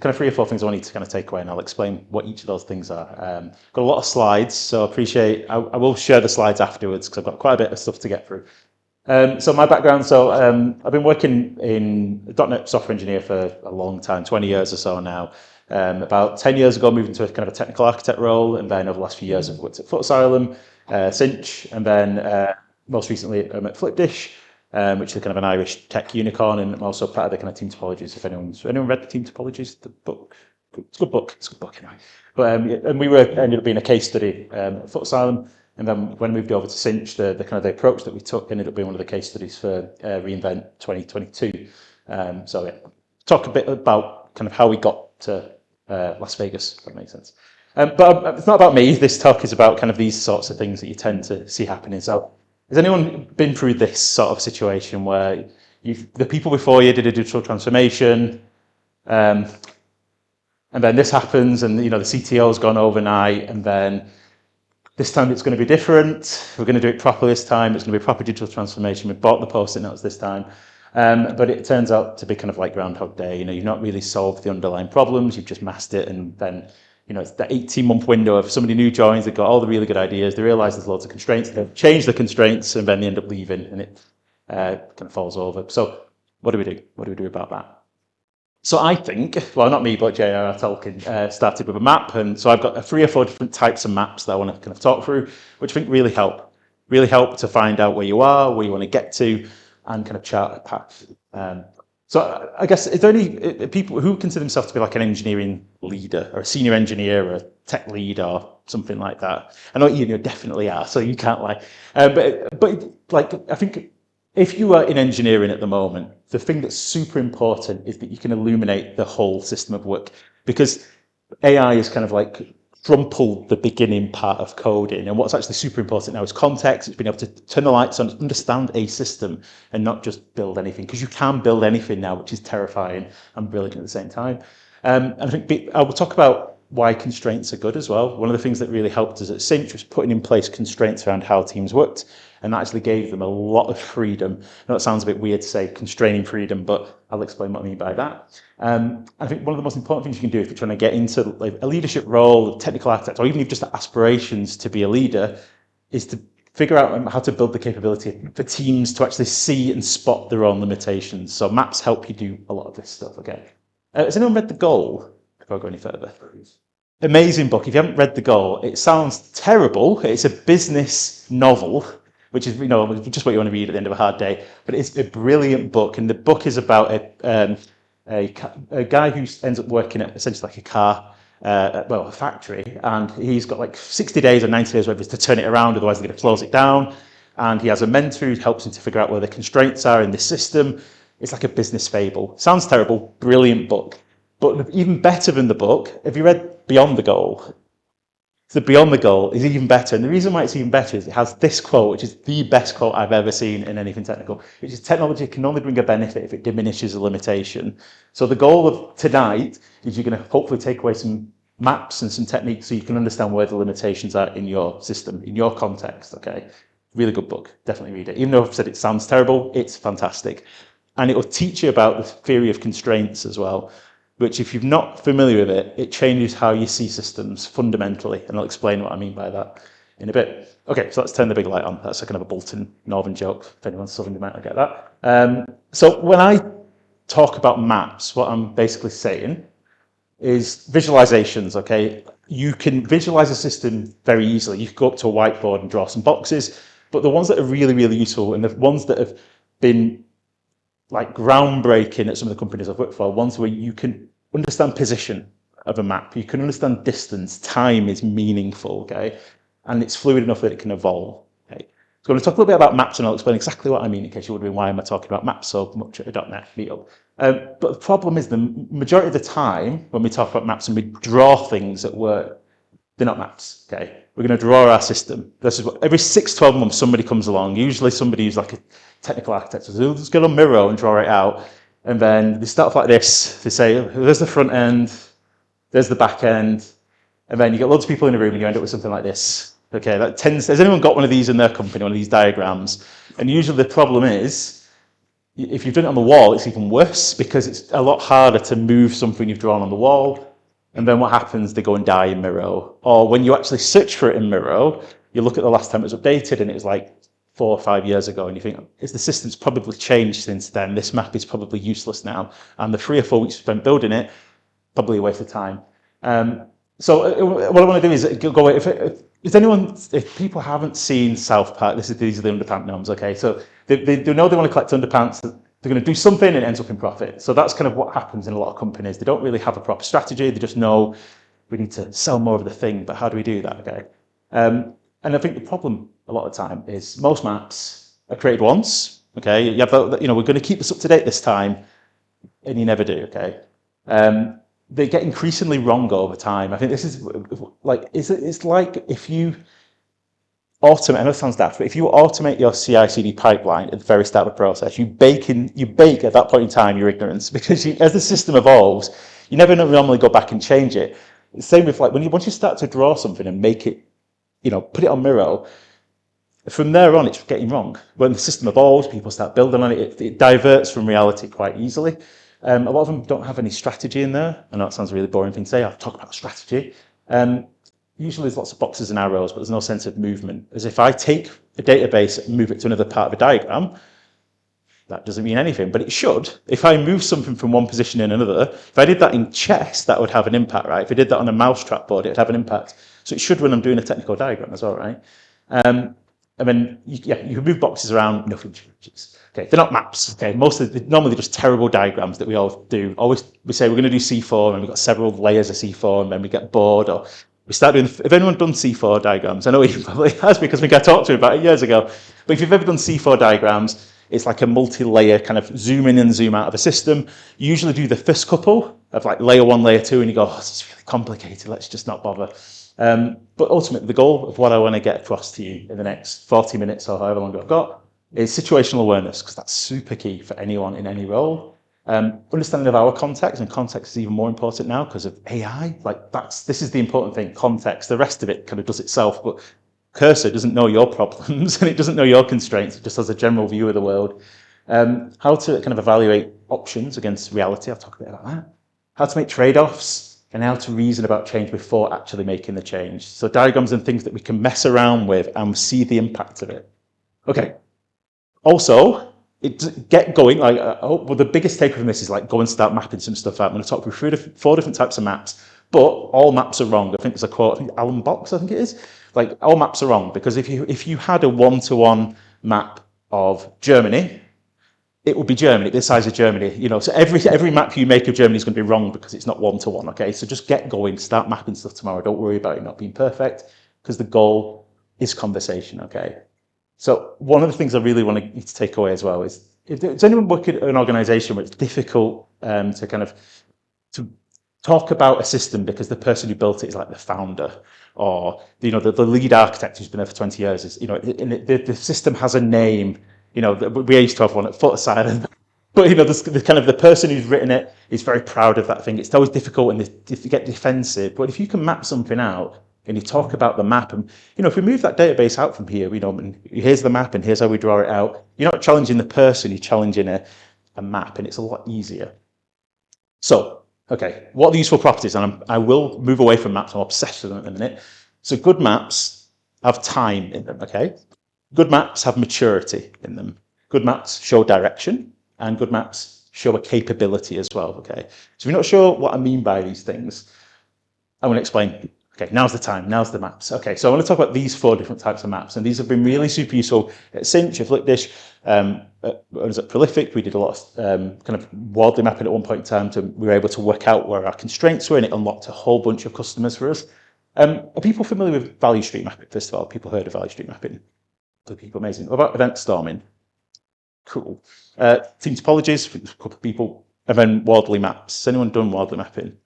kind of 3 or 4 things I want you to kind of take away, and I'll explain what each of those things are. Got a lot of slides, so I will share the slides afterwards because I've got quite a bit of stuff to get through. So my background, I've been working in .NET software engineer for a long time, 20 years or so now. About 10 years ago, moved into a kind of a technical architect role, and then over the last few years I've worked at Footasylum, Cinch, and then most recently I'm at Flipdish, which is kind of an Irish tech unicorn, and I'm also part of the kind of Team Topologies. If anyone read the Team Topologies, the book, it's a good book. It's a good book anyway. But and we ended up being a case study at Footasylum, and then when we moved over to Cinch, the kind of the approach that we took ended up being one of the case studies for reInvent 2022. So yeah, talk a bit about kind of how we got to Las Vegas, if that makes sense. But it's not about me. This talk is about kind of these sorts of things that you tend to see happening. So has anyone been through this sort of situation where the people before you did a digital transformation, and then this happens, and the CTO's gone overnight, and then this time it's going to be different. We're going to do it properly this time. It's going to be a proper digital transformation. We bought the post-it notes this time. But it turns out to be kind of like Groundhog Day. You've not really solved the underlying problems. You've just masked it, and then it's that 18-month window of somebody new joins. They've got all the really good ideas. They realise there's loads of constraints. They've changed the constraints, and then they end up leaving, and it kind of falls over. So what do we do? What do we do about that? So I think, well, not me, but J.R.R. Tolkien started with a map, and so I've got 3 or 4 different types of maps that I want to kind of talk through, which I think really help to find out where you are, where you want to get to, and kind of chart a path. So I guess, is there any people who consider themselves to be like an engineering leader or a senior engineer or a tech lead or something like that? I know you definitely are, so you can't lie. But like, I think if you are in engineering at the moment, the thing that's super important is that you can illuminate the whole system of work, because AI is kind of like crumpled the beginning part of coding, and what's actually super important now is context. It's being able to turn the lights on, understand a system, and not just build anything, because you can build anything now, which is terrifying and brilliant at the same time. And I think I will talk about why constraints are good as well. One of the things that really helped us at Cinch was putting in place constraints around how teams worked, and that actually gave them a lot of freedom. I know it sounds a bit weird to say constraining freedom, but I'll explain what I mean by that. I think one of the most important things you can do if you're trying to get into like a leadership role, technical architect, or even if just aspirations to be a leader, is to figure out how to build the capability for teams to actually see and spot their own limitations. So maps help you do a lot of this stuff. Okay. Has anyone read The Goal? Before I go any further. Amazing book. If you haven't read The Goal, it sounds terrible. It's a business novel, which is just what you want to read at the end of a hard day. But it's a brilliant book, and the book is about a guy who ends up working at essentially like a factory, and he's got like 60 days or 90 days whatever to turn it around, otherwise they're going to close it down. And he has a mentor who helps him to figure out where the constraints are in this system. It's like a business fable. Sounds terrible, brilliant book. But even better than the book, have you read Beyond the Goal? So Beyond the Goal is even better, and the reason why it's even better is it has this quote, which is the best quote I've ever seen in anything technical, which is technology can only bring a benefit if it diminishes a limitation. So the goal of tonight is you're going to hopefully take away some maps and some techniques so you can understand where the limitations are in your system, in your context, okay? Really good book, definitely read it. Even though I've said it sounds terrible, it's fantastic. And it will teach you about the theory of constraints as well, which if you're not familiar with it, it changes how you see systems fundamentally. And I'll explain what I mean by that in a bit. Okay, so let's turn the big light on. That's a kind of a Bolton Northern joke. If anyone's Southern, you might not get that. So when I talk about maps, what I'm basically saying is visualizations, okay? You can visualize a system very easily. You can go up to a whiteboard and draw some boxes, but the ones that are really, really useful and the ones that have been like groundbreaking at some of the companies I've worked for, ones where you can understand position of a map, you can understand distance, time is meaningful, okay? And it's fluid enough that it can evolve, okay? So I'm going to talk a little bit about maps, and I'll explain exactly what I mean in case you're wondering why am I talking about maps so much at a .NET meetup. But the problem is the majority of the time when we talk about maps and we draw things at work, they're not maps, okay? We're going to draw our system. This is what, every 6-12 months somebody comes along, usually somebody who's like a technical architect, so they'll just get on Miro and draw it out, and then they start off like this. They say, there's the front end, there's the back end, and then you get loads of people in a room and you end up with something like this. Okay, has anyone got one of these in their company, one of these diagrams? And usually the problem is If you've done it on the wall, it's even worse because it's a lot harder to move something you've drawn on the wall. And then what happens? They go and die in Miro. Or when you actually search for it in Miro, you look at the last time it was updated and it was like 4 or 5 years ago, and you think, is the system's probably changed since then? This map is probably useless now. And the 3 or 4 weeks spent building it, probably a waste of time. So what I want to do is go, if people haven't seen South Park, these are the underpants gnomes, okay? So they know they want to collect underpants, they're going to do something and it ends up in profit. So that's kind of what happens in a lot of companies. They don't really have a proper strategy, they just know we need to sell more of the thing, but how do we do that, okay? And I think the problem a lot of the time is most maps are created once, okay? You have we're going to keep this up to date this time, and you never do, okay? They get increasingly wrong over time. I think this is like, it's like if you automate, I know it sounds daft, but if you automate your CI/CD pipeline at the very start of the process, you bake at that point in time your ignorance, because as the system evolves, you never normally go back and change it. Same with like once you start to draw something and make it, put it on Miro, from there on it's getting wrong. When the system evolves, people start building on it, it diverts from reality quite easily. A lot of them don't have any strategy in there. I know it sounds a really boring thing to say, I'll talk about strategy. Usually there's lots of boxes and arrows, but there's no sense of movement. As if I take a database and move it to another part of a diagram, that doesn't mean anything, but it should. If I move something from one position in another, if I did that in chess, that would have an impact, right? If I did that on a mousetrap board, it would have an impact. So it should when I'm doing a technical diagram as well, right? And then, you can move boxes around, nothing changes. Okay, they're not maps. Okay, normally they're just terrible diagrams that we all do. We say we're going to do C4, and we've got several layers of C4, and then we get bored, or we start doing. If anyone done C4 diagrams, I know he probably has because we got talked to him about it years ago. But if you've ever done C4 diagrams, it's like a multi-layer kind of zoom in and zoom out of a system. You usually do the first couple of like layer 1, layer 2, and you go, oh, this is really complicated. Let's just not bother. But ultimately, the goal of what I want to get across to you in the next 40 minutes or however long I've got is situational awareness, because that's super key for anyone in any role. Understanding of our context, and context is even more important now because of AI. This is the important thing, context. The rest of it kind of does itself, but Cursor doesn't know your problems and it doesn't know your constraints. It just has a general view of the world. How to kind of evaluate options against reality. I'll talk a bit about that. How to make trade-offs, and how to reason about change before actually making the change. So diagrams and things that we can mess around with and see the impact of it. Okay. Also, get going. The biggest takeaway from this is go and start mapping some stuff out. I'm going to talk through 4 different types of maps, but all maps are wrong. I think there's a quote, I think Alan Box, I think it is. All maps are wrong, because if you had a one-to-one map of Germany, it will be Germany, the size of Germany, so every map you make of Germany is going to be wrong because it's not one-to-one, okay? So just get going, start mapping stuff tomorrow. Don't worry about it not being perfect, because the goal is conversation, okay? So one of the things I really want you to take away as well is, if there's anyone working at an organization where it's difficult to talk about a system because the person who built it is like the founder, or the lead architect who's been there for 20 years, is, the system has a name. We used to have one at Footasylum, but the person who's written it is very proud of that thing. It's always difficult and they get defensive. But if you can map something out and you talk about the map, and if we move that database out from here, and here's the map and here's how we draw it out. You're not challenging the person, you're challenging a map, and it's a lot easier. So, okay, what are the useful properties? And I will move away from maps. I'm obsessed with them in a minute. So good maps have time in them. Okay. Good maps have maturity in them. Good maps show direction, and good maps show a capability as well, okay? So if you're not sure what I mean by these things, I'm going to explain. Okay, now's the time, now's the maps. Okay, so I want to talk about these 4 different types of maps, and these have been really super useful at Cinch, at Flipdish, at Prolific. We did a lot of kind of Wardley mapping at one point in time. We were able to work out where our constraints were, and it unlocked a whole bunch of customers for us. Are people familiar with value stream mapping, first of all? People heard of value stream mapping? People, amazing. What about EventStorming? Cool. Team Topologies, a couple of people, and then Wardley Maps. Has anyone done Wardley Mapping?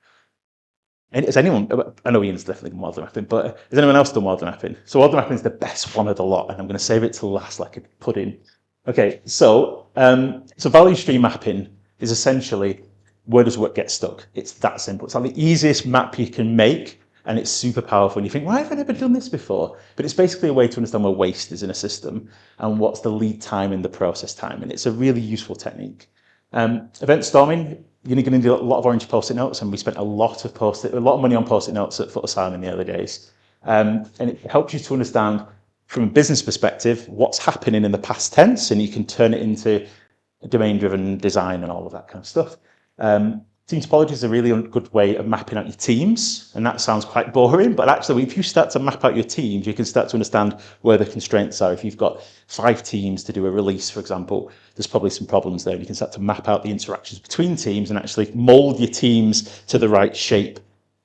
Has anyone? I know Ian's definitely done Wardley Mapping, but has anyone else done Wardley Mapping? So Wardley Mapping is the best one of the lot, and I'm going to save it to last like a pudding. Okay, so value stream mapping is essentially, where does work get stuck? It's that simple. It's like the easiest map you can make. and it's super powerful. And you think, why have I never done this before? But it's basically a way to understand where waste is in a system and what's the lead time and the process time. And it's a really useful technique. Event storming, you're going to do a lot of orange post-it notes, and we spent a lot of money on post-it notes at Footasylum in the early days. And it helps you to understand from a business perspective what's happening in the past tense, and you can turn it into domain-driven design and all of that kind of stuff. Team Topologies is a really good way of mapping out your teams, and that sounds quite boring, but actually if you start to map out your teams, you can start to understand where the constraints are. If you've got 5 teams to do a release, for example, there's probably some problems there. You can start to map out the interactions between teams and actually mold your teams to the right shape,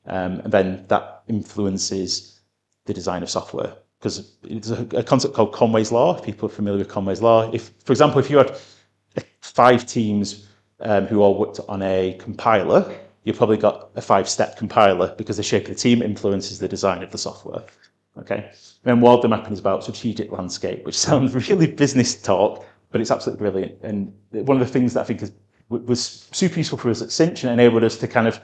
and then that influences the design of software. Because it's a concept called Conway's Law. If people are familiar with Conway's Law, for example, if you had 5 teams who all worked on a compiler, you've probably got a 5-step compiler because the shape of the team influences the design of the software. Okay. And then Wardley Mapping is about strategic landscape, which sounds really business talk, but it's absolutely brilliant. And one of the things that I think was super useful for us at Cinch and enabled us to kind of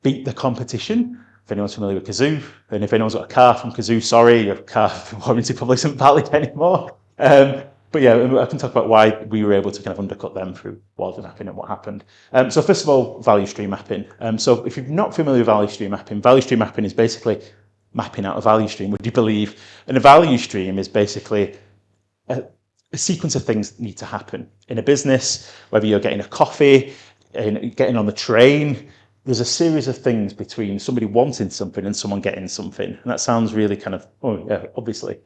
beat the competition. If anyone's familiar with Kazoo, and if anyone's got a car from Kazoo, sorry, your car warranty probably isn't valid anymore. But yeah, I can talk about why we were able to kind of undercut them through Wardley Mapping and what happened. So first of all, value stream mapping. So if you're not familiar with value stream mapping is basically mapping out a value stream, would you believe? And a value stream is basically a sequence of things that need to happen in a business, whether you're getting a coffee, getting on the train. There's a series of things between somebody wanting something and someone getting something. And that sounds really kind of, oh yeah, obviously.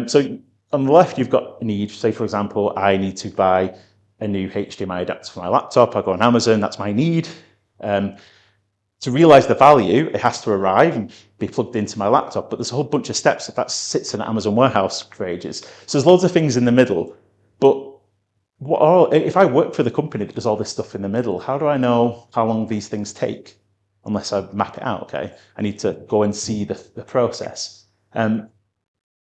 So on the left, you've got a need. Say, for example, I need to buy a new HDMI adapter for my laptop. I go on Amazon, that's my need. To realize the value, it has to arrive and be plugged into my laptop. But there's a whole bunch of steps if that sits in an Amazon warehouse for ages. So there's loads of things in the middle. But if I work for the company that does all this stuff in the middle, how do I know how long these things take? Unless I map it out, okay? I need to go and see the process.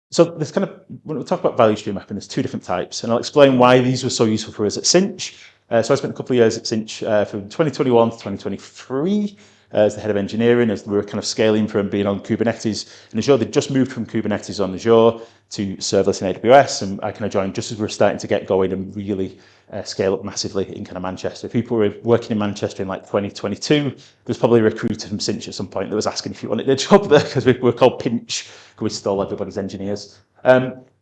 So there's when we talk about value stream mapping, there's 2 different types, and I'll explain why these were so useful for us at Cinch. So I spent a couple of years at Cinch from 2021 to 2023 as the head of engineering, as we were kind of scaling from being on Kubernetes and Azure. They'd just moved from Kubernetes on Azure to serverless in AWS, and I kind of joined just as we were starting to get going and really scale up massively in kind of Manchester. If people were working in Manchester in like 2022, there's probably a recruiter from Cinch at some point that was asking if you wanted a job there, because we were called Pinch, because we stole everybody's engineers.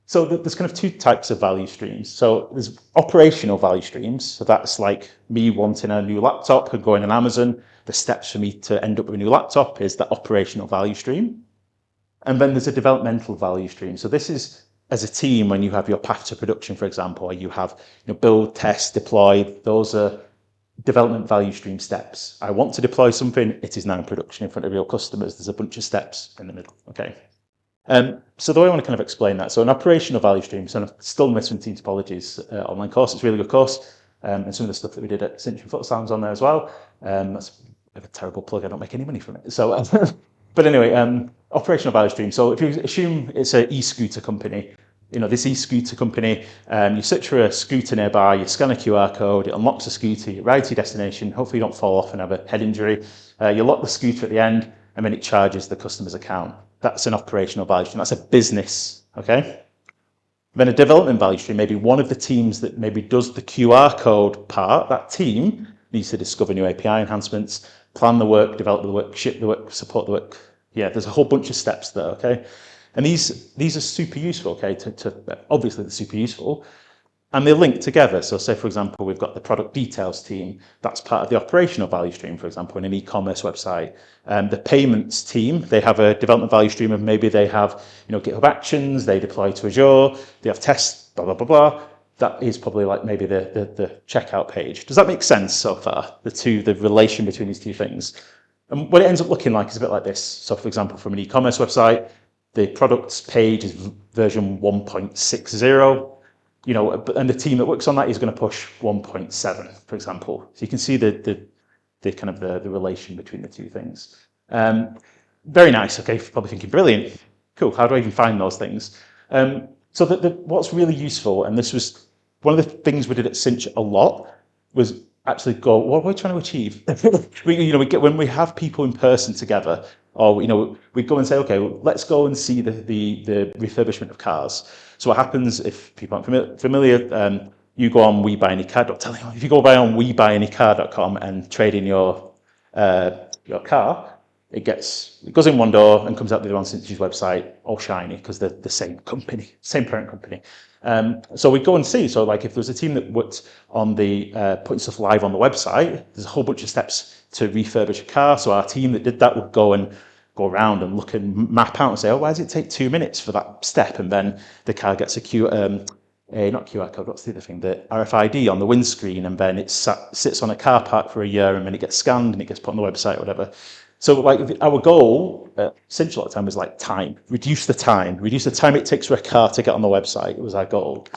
So there's kind of 2 types of value streams. So there's operational value streams. So that's like me wanting a new laptop and going on Amazon. The steps for me to end up with a new laptop is that operational value stream. And then there's a developmental value stream. So this is as a team when you have your path to production, for example, or you have build, test, deploy. Those are development value stream steps. I want to deploy something. It is now in production in front of real customers. There's a bunch of steps in the middle. Okay. So the way I want to kind of explain that, so an operational value stream, so I'm still in this from Team Topologies online course. It's a really good course, and some of the stuff that we did at Cinch and Footasylum's on there as well. That's a terrible plug. I don't make any money from it. So, but anyway, operational value stream. So if you assume it's an e-scooter company, this e-scooter company, you search for a scooter nearby, you scan a QR code, it unlocks a scooter, you ride to your destination. Hopefully you don't fall off and have a head injury. You lock the scooter at the end, and then it charges the customer's account. That's an operational value stream. That's a business, okay? Then a development value stream, maybe one of the teams that maybe does the QR code part, that team needs to discover new API enhancements, plan the work, develop the work, ship the work, support the work. Yeah, there's a whole bunch of steps there, okay? And these are super useful, okay? Obviously, they're super useful. And they link together. So say, for example, we've got the product details team. That's part of the operational value stream, for example, in an e-commerce website. The payments team, they have a development value stream of maybe they have GitHub Actions, they deploy to Azure, they have tests, blah, blah, blah, blah. That is probably like maybe the checkout page. Does that make sense so far? The relation between these 2 things. And what it ends up looking like is a bit like this. So for example, from an e-commerce website, the products page is version 1.60. And the team that works on that is going to push 1.7, for example. So you can see the kind of the relation between the 2 things. Very nice. Okay, you're probably thinking brilliant. Cool. How do I even find those things? So what's really useful, and this was one of the things we did at Cinch a lot, was actually go, what are we trying to achieve? When we have people in person together, or we go and say, okay, well, let's go and see the refurbishment of cars. So what happens if people aren't familiar? You go on WeBuyAnyCar.com. If you go on WeBuyAnyCar.com and trade in your car, it goes in one door and comes out the other on Cinch's website, all shiny because they're the same company, same parent company. So we go and see. So like if there's a team that worked on the putting stuff live on the website, there's a whole bunch of steps to refurbish a car. So our team that did that would go around and look and map out and say, oh, why does it take 2 minutes for that step? And then the car gets not QR code, what's the other thing? The RFID on the windscreen, and then it sits on a car park for a year, and then it gets scanned and it gets put on the website or whatever. So like our goal at Cinch a lot of time was like time, reduce the time it takes for a car to get on the website. It was our goal.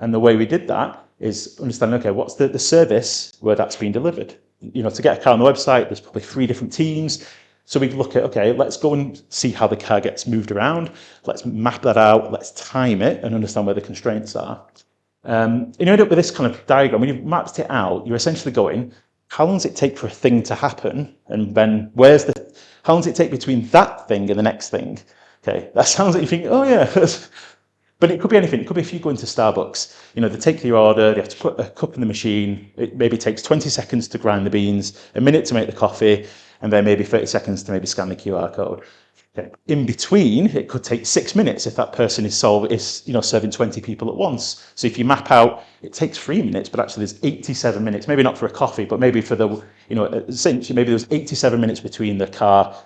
And the way we did that is understanding, okay, what's the service where that's been delivered? To get a car on the website, there's probably 3 different teams. So we look at, okay, let's go and see how the car gets moved around. Let's map that out. Let's time it and understand where the constraints are. And you end up with this kind of diagram. When you've mapped it out, you're essentially going, how long does it take for a thing to happen? And then how long does it take between that thing and the next thing? Okay, that sounds like you think, oh yeah. But it could be anything. It could be if you go into Starbucks, they take your order, they have to put a cup in the machine. It maybe takes 20 seconds to grind the beans, a minute to make the coffee, and then maybe 30 seconds to maybe scan the QR code. Okay. In between, it could take 6 minutes if that person is serving 20 people at once. So if you map out, it takes 3 minutes, but actually there's 87 minutes, maybe not for a coffee, but maybe for at Cinch, maybe there's 87 minutes between the car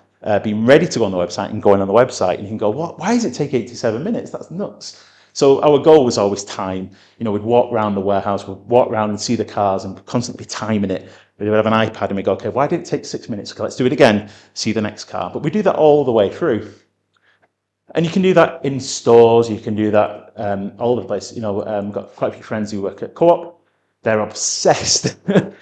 being ready to go on the website and going on the website. And you can go, what? Why does it take 87 minutes? That's nuts. So our goal was always time. We'd walk around the warehouse, we'd walk around and see the cars and constantly timing it. We would have an iPad and we go, okay, why did it take 6 minutes? Okay, let's do it again, see the next car. But we do that all the way through. And you can do that in stores, you can do that all over the place. We've got quite a few friends who work at Co-op. They're obsessed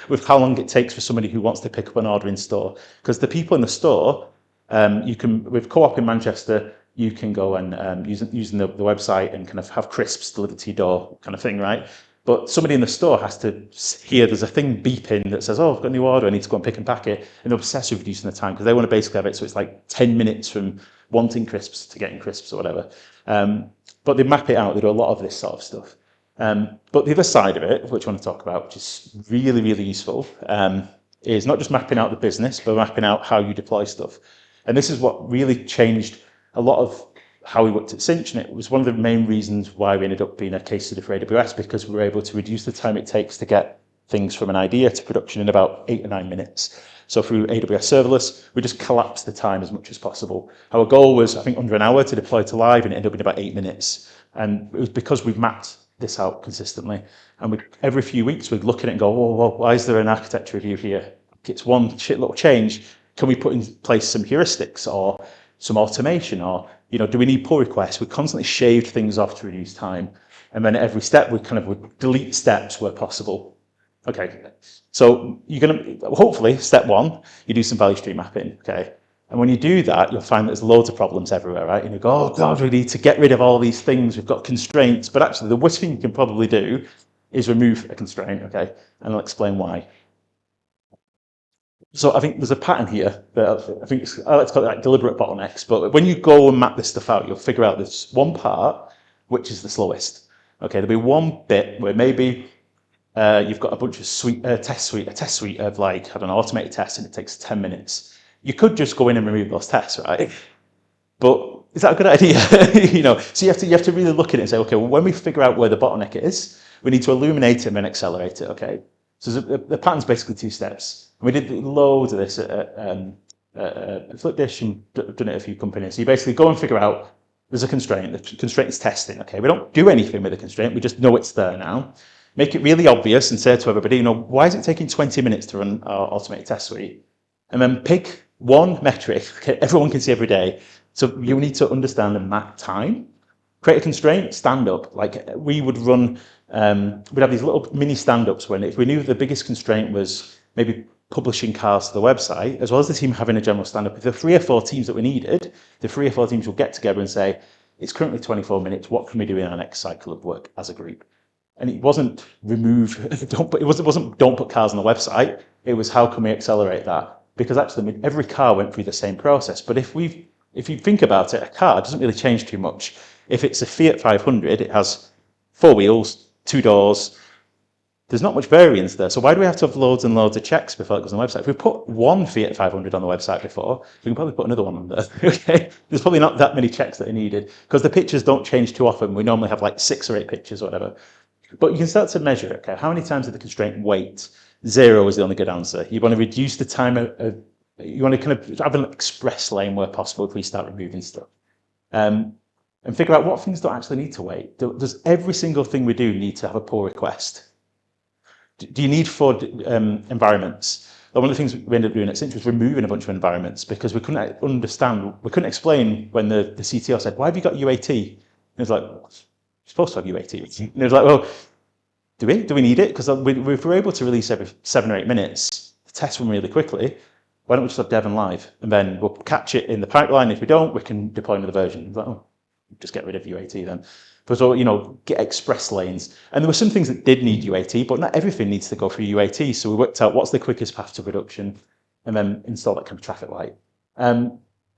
with how long it takes for somebody who wants to pick up an order in store. Because the people in the store, with Co-op in Manchester, you can go and using the website and kind of have crisps delivered to your door kind of thing, right? But somebody in the store has to hear there's a thing beeping that says, oh, I've got a new order, I need to go and pick and pack it, and they're obsessed with reducing the time because they want to basically have it so it's like 10 minutes from wanting crisps to getting crisps or whatever. But they map it out, they do a lot of this sort of stuff. But the other side of it, which I want to talk about, which is really, really useful, is not just mapping out the business, but mapping out how you deploy stuff. And this is what really changed a lot of how we worked at Cinch, and it was one of the main reasons why we ended up being a case study for AWS, because we were able to reduce the time it takes to get things from an idea to production in about 8 or 9 minutes. So through AWS serverless, we just collapsed the time as much as possible. Our goal was, I think, under an hour to deploy to live, and it ended up in about 8 minutes. And it was because we've mapped this out consistently. And every few weeks, we'd look at it and go, oh, well, why is there an architecture review here? It's one little change. Can we put in place some heuristics or some automation, or do we need pull requests? We constantly shaved things off to reduce time, and then at every step we would delete steps where possible. Okay, so hopefully step 1, you do some value stream mapping. Okay, and when you do that, you'll find that there's loads of problems everywhere, right? And you go, oh God, we need to get rid of all these things. We've got constraints, but actually the worst thing you can probably do is remove a constraint. Okay, and I'll explain why. So I think there's a pattern here that I think let's call it like deliberate bottlenecks. But when you go and map this stuff out, you'll figure out there's one part which is the slowest. Okay, there'll be one bit where maybe you've got a bunch of a test suite of like, I don't know, automated tests, and it takes 10 minutes. You could just go in and remove those tests, right? But is that a good idea? So you have to really look at it and say, okay, well, when we figure out where the bottleneck is, we need to illuminate it and then accelerate it. Okay, so the pattern's basically 2 steps. We did loads of this at Flipdish, and done it at a few companies. So you basically go and figure out there's a constraint. The constraint is testing. Okay, we don't do anything with the constraint. We just know it's there now. Make it really obvious and say to everybody, why is it taking 20 minutes to run our automated test suite? And then pick one metric. Okay, everyone can see every day. So you need to understand and map time. Create a constraint, stand up. Like we would run, we'd have these little mini stand-ups when if we knew the biggest constraint was maybe publishing cars to the website, as well as the team having a general stand-up. If there are 3 or 4 teams that we needed, the 3 or 4 teams will get together and say, it's currently 24 minutes, what can we do in our next cycle of work as a group? And it wasn't remove, it wasn't don't put cars on the website. It was how can we accelerate that? Because actually every car went through the same process. But if you think about it, a car doesn't really change too much. If it's a Fiat 500, it has 4 wheels, 2 doors. There's not much variance there. So why do we have to have loads and loads of checks before it goes on the website? If we put one Fiat 500 on the website before, we can probably put another one on there. Okay, there's probably not that many checks that are needed because the pictures don't change too often. We normally have like 6 or 8 pictures or whatever. But you can start to measure, okay, how many times did the constraint wait? 0 is the only good answer. You want to reduce the time you want to kind of have an express lane where possible if we start removing stuff. And figure out what things don't actually need to wait. Does every single thing we do need to have a pull request? Do you need 4 environments? One of the things we ended up doing at Cinch was removing a bunch of environments because we couldn't explain when the CTO said, why have you got UAT? And it was like, you're supposed to have UAT. And it was like, well, do we need it? Because if we're able to release every 7 or 8 minutes, test them really quickly, why don't we just have dev and live? And then we'll catch it in the pipeline. If we don't, we can deploy another version. Like, oh, just get rid of UAT then. But so, get express lanes. And there were some things that did need UAT, but not everything needs to go through UAT. So we worked out what's the quickest path to production and then install that kind of traffic light.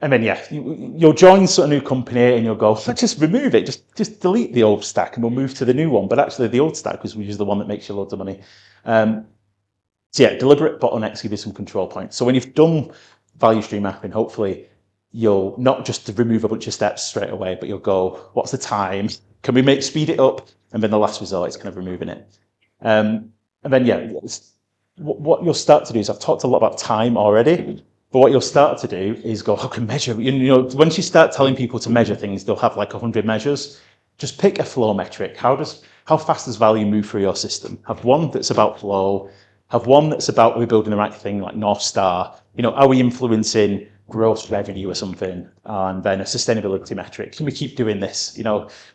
And then, yeah, you'll join a new company and you'll go, let's just remove it. Just delete the old stack and we'll move to the new one. But actually the old stack was the one that makes you loads of money. So yeah, deliberate bottlenecks give you some control points. So when you've done value stream mapping, hopefully you'll not just remove a bunch of steps straight away, but you'll go, what's the time? Can we speed it up? And then the last result is kind of removing it. And then, yeah, what you'll start to do is I've talked a lot about time already, but what you'll start to do is go, how can measure? Once you start telling people to measure things, they'll have like 100 measures. Just pick a flow metric. How fast does value move through your system? Have one that's about flow. Have one that's about we're building the right thing, like North Star. Are we influencing gross revenue or something? And then a sustainability metric. Can we keep doing this?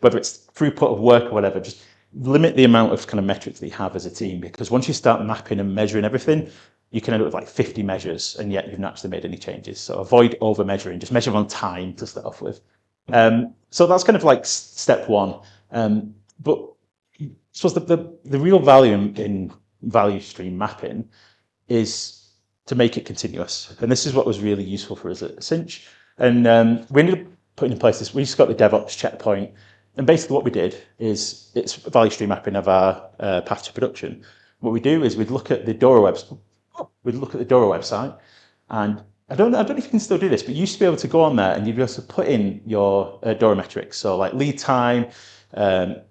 Whether it's throughput of work or whatever, just limit the amount of kind of metrics that you have as a team. Because once you start mapping and measuring everything, you can end up with like 50 measures, and yet you've not actually made any changes. So avoid over measuring. Just measure on time to start off with. So that's kind of like step one. But I suppose the real value in value stream mapping is to make it continuous. And this is what was really useful for us at Cinch. And we ended up putting in place we just got the DevOps checkpoint. And basically what we did is it's value stream mapping of our path to production. What we do is we'd look at the Dora website, and I don't know if you can still do this, but you used to be able to go on there and you'd be able to put in your Dora metrics. So like lead time,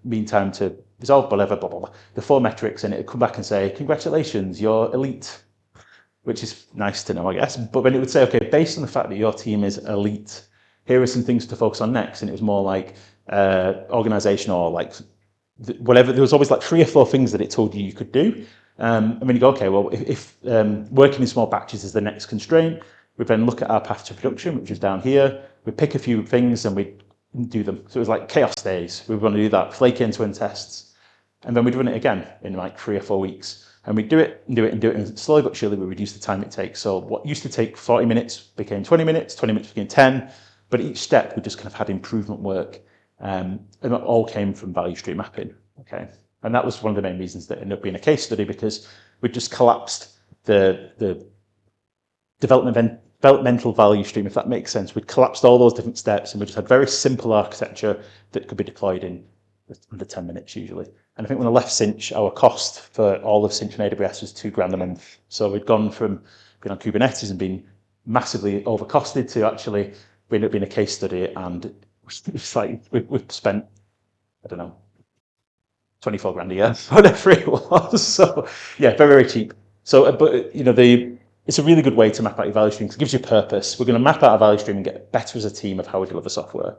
mean time to resolve, whatever, blah, blah, blah, the 4 metrics, and it would come back and say, congratulations, you're elite, which is nice to know, I guess. But then it would say, okay, based on the fact that your team is elite, here are some things to focus on next. And it was more like organization or like whatever. There was always like 3 or 4 things that it told you could do. And when you go, okay, well, if working in small batches is the next constraint, we then look at our path to production, which is down here. We pick a few things and we do them. So it was like chaos days. We want to do that, flake end-to-end tests. And then we'd run it again in like 3 or 4 weeks. And we'd do it, and slowly but surely we reduce the time it takes. So what used to take 40 minutes became 20 minutes, 20 minutes became 10. But each step we just kind of had improvement work. And that all came from value stream mapping. Okay. And that was one of the main reasons that ended up being a case study, because we just collapsed the developmental value stream, if that makes sense. We'd collapsed all those different steps and we just had very simple architecture that could be deployed in under 10 minutes usually. And I think when I left Cinch, our cost for all of Cinch and AWS was $2,000 a month. So we'd gone from being on Kubernetes and being massively overcosted to actually we ended up being a case study, and it's like we've spent, I don't know, 24 grand a year, whatever it was. So yeah, very, very cheap. So, but it's a really good way to map out your value stream because it gives you purpose. We're going to map out our value stream and get better as a team of how we deliver software.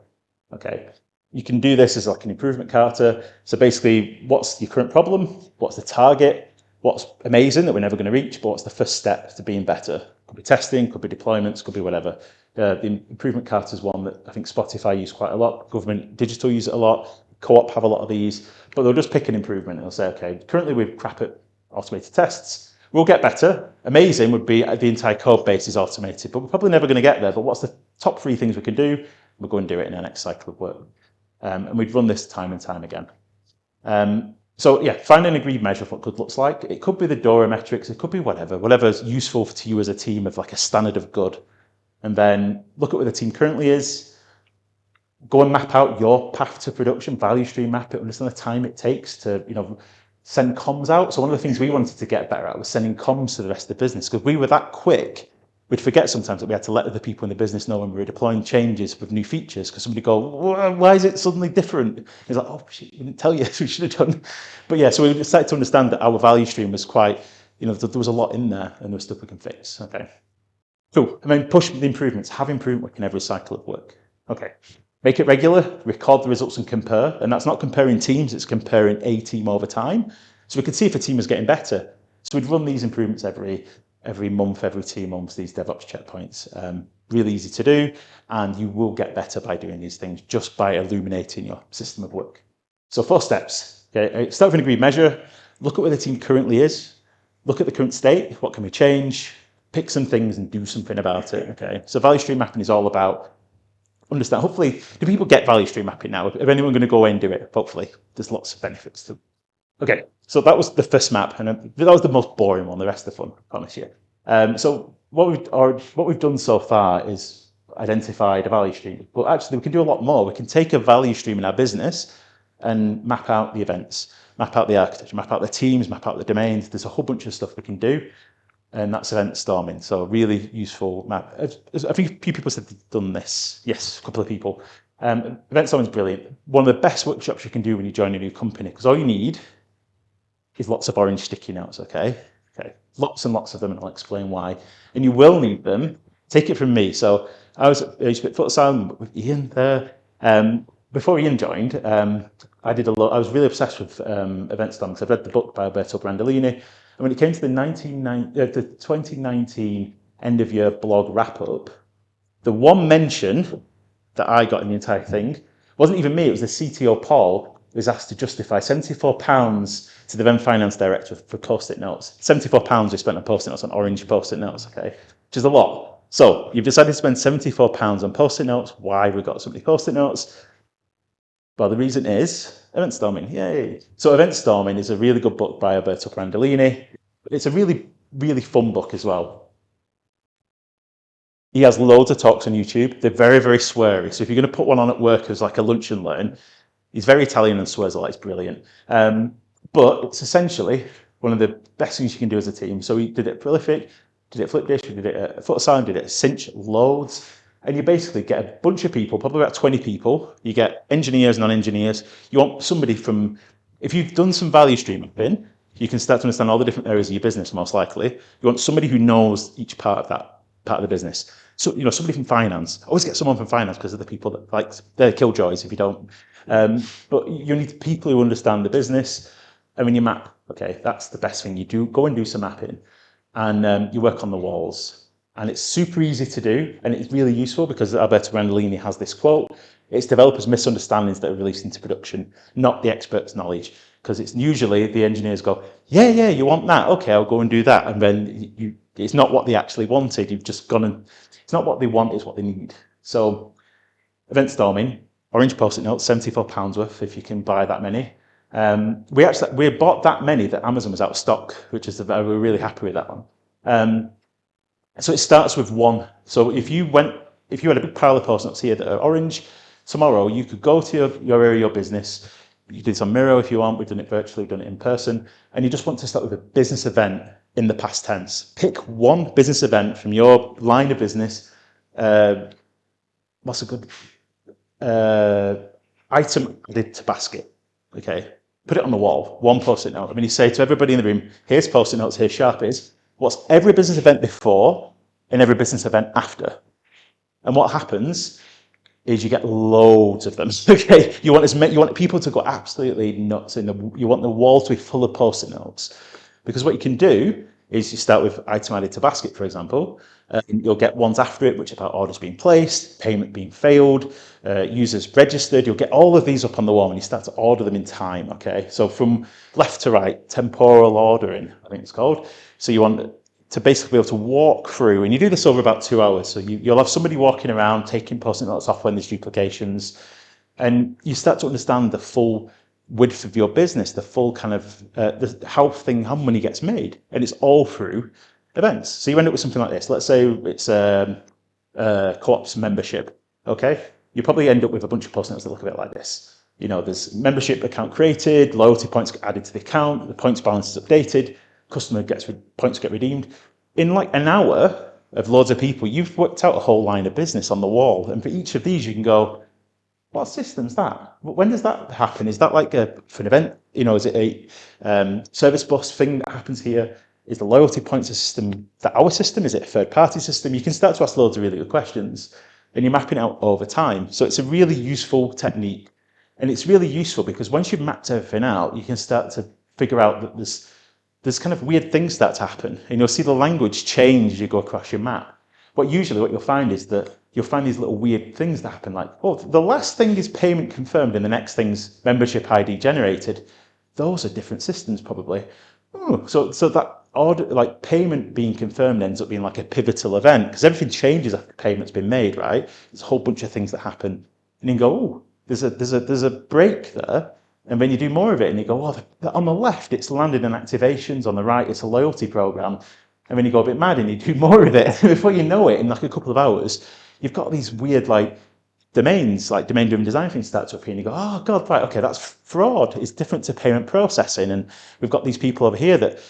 Okay. You can do this as like an improvement charter. So basically, what's your current problem? What's the target? What's amazing that we're never going to reach? But what's the first step to being better? Could be testing, could be deployments, could be whatever. The improvement charter is one that I think Spotify use quite a lot. Government Digital use it a lot. Co-op have a lot of these. But they'll just pick an improvement and they'll say, okay, currently we're crap at automated tests. We'll get better. Amazing would be the entire code base is automated, but we're probably never going to get there. But what's the top 3 things we can do? We'll go and do it in our next cycle of work. And we'd run this time and time again. So yeah, find an agreed measure of what good looks like. It could be the DORA metrics, it could be whatever's useful to you as a team of like a standard of good. And then look at where the team currently is, go and map out your path to production, value stream map it, understand the time it takes to, send comms out. So one of the things we wanted to get better at was sending comms to the rest of the business, because we were that quick. We'd forget sometimes that we had to let other people in the business know when we were deploying changes with new features, because somebody go, why is it suddenly different? It's like, oh, shit, we didn't tell you, we should have done. But yeah, so we started to understand that our value stream was quite, there was a lot in there and there was stuff we can fix. Okay, cool. And then push the improvements, have improvement work in every cycle of work. Okay, make it regular, record the results and compare. And that's not comparing teams, it's comparing a team over time. So we could see if a team was getting better. So we'd run these improvements every month, every 2 months, these DevOps checkpoints. Really easy to do, and you will get better by doing these things just by illuminating your system of work. So 4 steps. Okay, start with an agreed measure, look at where the team currently is, look at the current state, what can we change, pick some things and do something about it. Okay, so value stream mapping is all about understand. Hopefully, do people get value stream mapping now? Is anyone going to go away and do it? Hopefully, there's lots of benefits to. Okay, so that was the first map, and that was the most boring one. The rest are fun, I promise you. So what we've done so far is identified a value stream, but actually we can do a lot more. We can take a value stream in our business and map out the events, map out the architecture, map out the teams, map out the domains. There's a whole bunch of stuff we can do, and that's EventStorming. So really useful map. I think a few people said they've done this. Yes, a couple of people. EventStorming is brilliant. One of the best workshops you can do when you join a new company, because all you need is lots of orange sticky notes, okay? Okay, lots and lots of them, and I'll explain why. And you will need them. Take it from me. So I used to be at Footasylum with Ian there. Before Ian joined, I was really obsessed with EventStorming, because I've read the book by Alberto Brandolini. And when it came to the 2019 end of year blog wrap up, the one mention that I got in the entire thing wasn't even me, it was the CTO Paul, who was asked to justify £74 to the then finance director for post-it notes. £74 we spent on post-it notes, on orange post-it notes, okay? Which is a lot. So you've decided to spend £74 on post-it notes. Why have we got so many post-it notes? Well, the reason is EventStorming, yay. So EventStorming is a really good book by Alberto Brandolini. It's a really, really fun book as well. He has loads of talks on YouTube. They're very, very sweary. So if you're going to put one on at work as like a lunch and learn, he's very Italian and swears a lot. It's brilliant. But it's essentially one of the best things you can do as a team. So we did it at Prolific, did it at Flipdish, we did it at Footasylum, did it at Cinch, loads. And you basically get a bunch of people, probably about 20 people. You get engineers, non-engineers. You want somebody from, if you've done some value stream mapping, you can start to understand all the different areas of your business, most likely. You want somebody who knows each part of that part of the business. So, somebody from finance. Always get someone from finance, because they're the people that, like, they're killjoys if you don't. But you need people who understand the business. And when you map, okay, that's the best thing you do. Go and do some mapping, and you work on the walls. And it's super easy to do, and it's really useful, because Alberto Brandolini has this quote: it's developers' misunderstandings that are released into production, not the experts' knowledge. Because it's usually the engineers go, yeah, you want that? Okay, I'll go and do that. And then it's not what they actually wanted. You've just gone and, it's not what they want, it's what they need. So EventStorming, orange post-it notes, £74 worth if you can buy that many. We bought that many that Amazon was out of stock, which is we're really happy with that one. So it starts with one. So if you had a big pile of post notes here that are orange, tomorrow you could go to your area, your business. You do this on Miro if you want. We've done it virtually, we've done it in person, and you just want to start with a business event in the past tense. Pick one business event from your line of business. What's a good item added to basket? Okay, put it on the wall. One post-it note. I mean, you say to everybody in the room, "Here's post-it notes. Here's Sharpies. What's every business event before and every business event after?" And what happens is you get loads of them. Okay, you want people to go absolutely nuts. You want the wall to be full of post-it notes, because what you can do is you start with item added to basket, for example. You'll get ones after it, which are about orders being placed, payment being failed, users registered. You'll get all of these up on the wall, and you start to order them in time. Okay, so from left to right, temporal ordering, I think it's called. So you want to basically be able to walk through, and you do this over about 2 hours. So you'll have somebody walking around taking post-it notes off when there's duplications, and you start to understand the full width of your business, the full kind of how money gets made, and it's all through events. So you end up with something like this. Let's say it's co-op's membership. Okay, you probably end up with a bunch of post notes that look a bit like this. You know, there's membership account created, loyalty points get added to the account, the points balance is updated, customer gets points get redeemed. In like an hour of loads of people, you've worked out a whole line of business on the wall, and for each of these, you can go, what system's that? When does that happen? Is that like for an event? You know, is it a service bus thing that happens here? Is the loyalty points system our system? Is it a third-party system? You can start to ask loads of really good questions, and you're mapping out over time. So it's a really useful technique, and it's really useful because once you've mapped everything out, you can start to figure out that there's kind of weird things start to happen, and you'll see the language change as you go across your map. But usually what you'll find is that you'll find these little weird things that happen, like, oh, the last thing is payment confirmed and the next thing's membership ID generated. Those are different systems probably. Oh, so that order, like payment being confirmed, ends up being like a pivotal event because everything changes after payment's been made, right? There's a whole bunch of things that happen, and you go, oh, there's a break there. And then you do more of it and you go, oh, on the left it's landing and activations, on the right it's a loyalty program. And then you go a bit mad and you do more of it. Before you know it, in like a couple of hours, you've got these weird like domains, like domain-driven design things start to appear, and you go, oh God, right, okay, that's fraud. It's different to payment processing. And we've got these people over here that,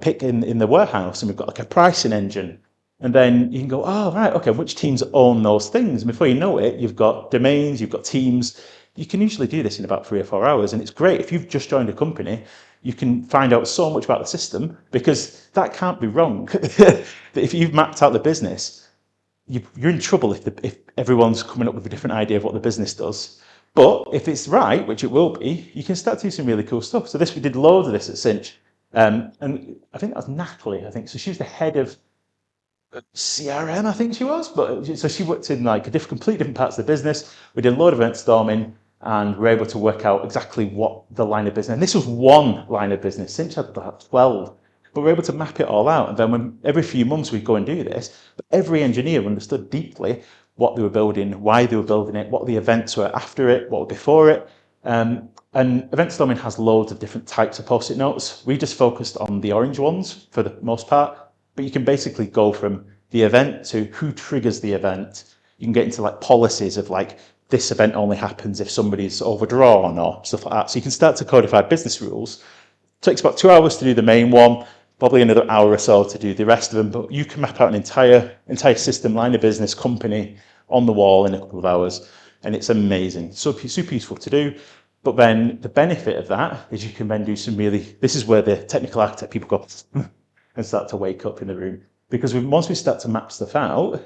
pick in the warehouse, and we've got like a pricing engine. And then you can go, oh, right, okay, which teams own those things? And before you know it, you've got domains, you've got teams. You can usually do this in about 3 or 4 hours. And it's great if you've just joined a company. You can find out so much about the system because that can't be wrong. That if you've mapped out the business, you're in trouble if everyone's coming up with a different idea of what the business does. But if it's right, which it will be, you can start to do some really cool stuff. So we did loads of this at Cinch. And I think that was Natalie, So she was the head of CRM, I think she was. So she worked in like completely different parts of the business. We did a load of EventStorming, and we're able to work out exactly what the line of business, and this was one line of business. Cinch had about 12, but we're able to map it all out. And then every few months we'd go and do this, but every engineer understood deeply what they were building, why they were building it, what the events were after it, what were before it. And EventStorming has loads of different types of post-it notes. We just focused on the orange ones for the most part, but you can basically go from the event to who triggers the event. You can get into like policies of like, this event only happens if somebody's overdrawn or stuff like that. So you can start to codify business rules. It takes about 2 hours to do the main one, probably another hour or so to do the rest of them, but you can map out an entire system, line of business, company on the wall in a couple of hours, and it's amazing. Super useful to do. But then the benefit of that is you can then do some this is where the technical architect people go and start to wake up in the room. Because once we start to map stuff out,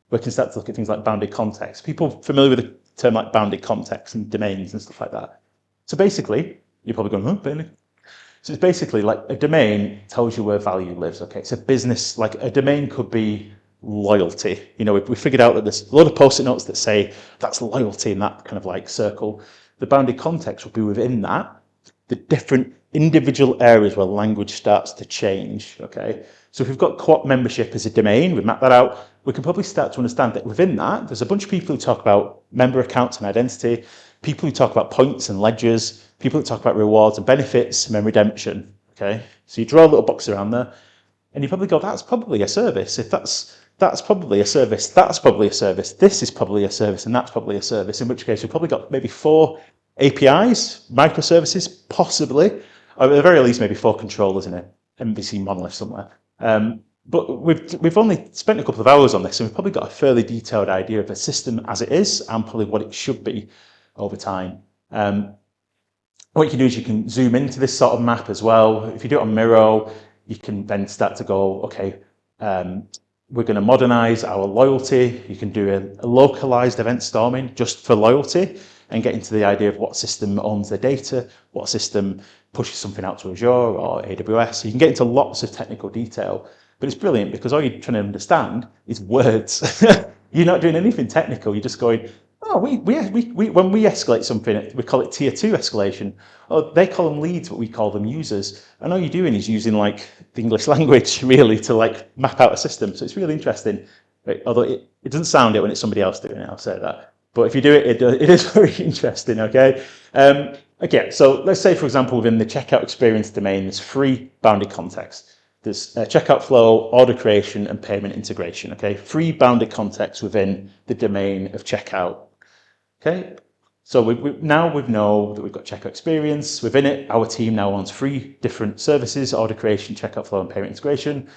we can start to look at things like bounded context. People familiar with the term like bounded context and domains and stuff like that. So basically, you're probably going, Bailey. So it's basically like a domain tells you where value lives. Okay, it's a business, like a domain could be loyalty. We figured out that there's a lot of post-it notes that say that's loyalty in that kind of like circle. The bounded context will be within that, the different individual areas where language starts to change. Okay, so if we've got co-op membership as a domain, we've mapped that out. We can probably start to understand that within that, there's a bunch of people who talk about member accounts and identity, people who talk about points and ledgers, people who talk about rewards and benefits, and then redemption. Okay, so you draw a little box around there, and you probably go, that's probably a service. If that's probably a service, that's probably a service, this is probably a service, and that's probably a service, in which case we've probably got maybe 4 APIs, microservices, possibly, or at the very least maybe 4 controllers in an MVC monolith somewhere. But we've only spent a couple of hours on this, and we've probably got a fairly detailed idea of the system as it is and probably what it should be over time. What you can do is you can zoom into this sort of map as well. If you do it on Miro, you can then start to go, okay, we're going to modernize our loyalty. You can do a localized event storming just for loyalty and get into the idea of what system owns the data, what system pushes something out to Azure or AWS. So you can get into lots of technical detail. But it's brilliant because all you're trying to understand is words. You're not doing anything technical. You're just going, oh, we when we escalate something, we call it tier 2 escalation. Oh, they call them leads, but we call them users. And all you're doing is using like the English language really to like map out a system. So it's really interesting. Right? Although it doesn't sound it when it's somebody else doing it, I'll say that. But if you do it, it is very interesting. Okay. Okay, so let's say, for example, within the checkout experience domain, there's three bounded contexts. There's checkout flow, order creation, and payment integration. Okay, three bounded contexts within the domain of checkout. Okay, so now we know that we've got checkout experience. Within it, our team now owns three different services: order creation, checkout flow, and payment integration.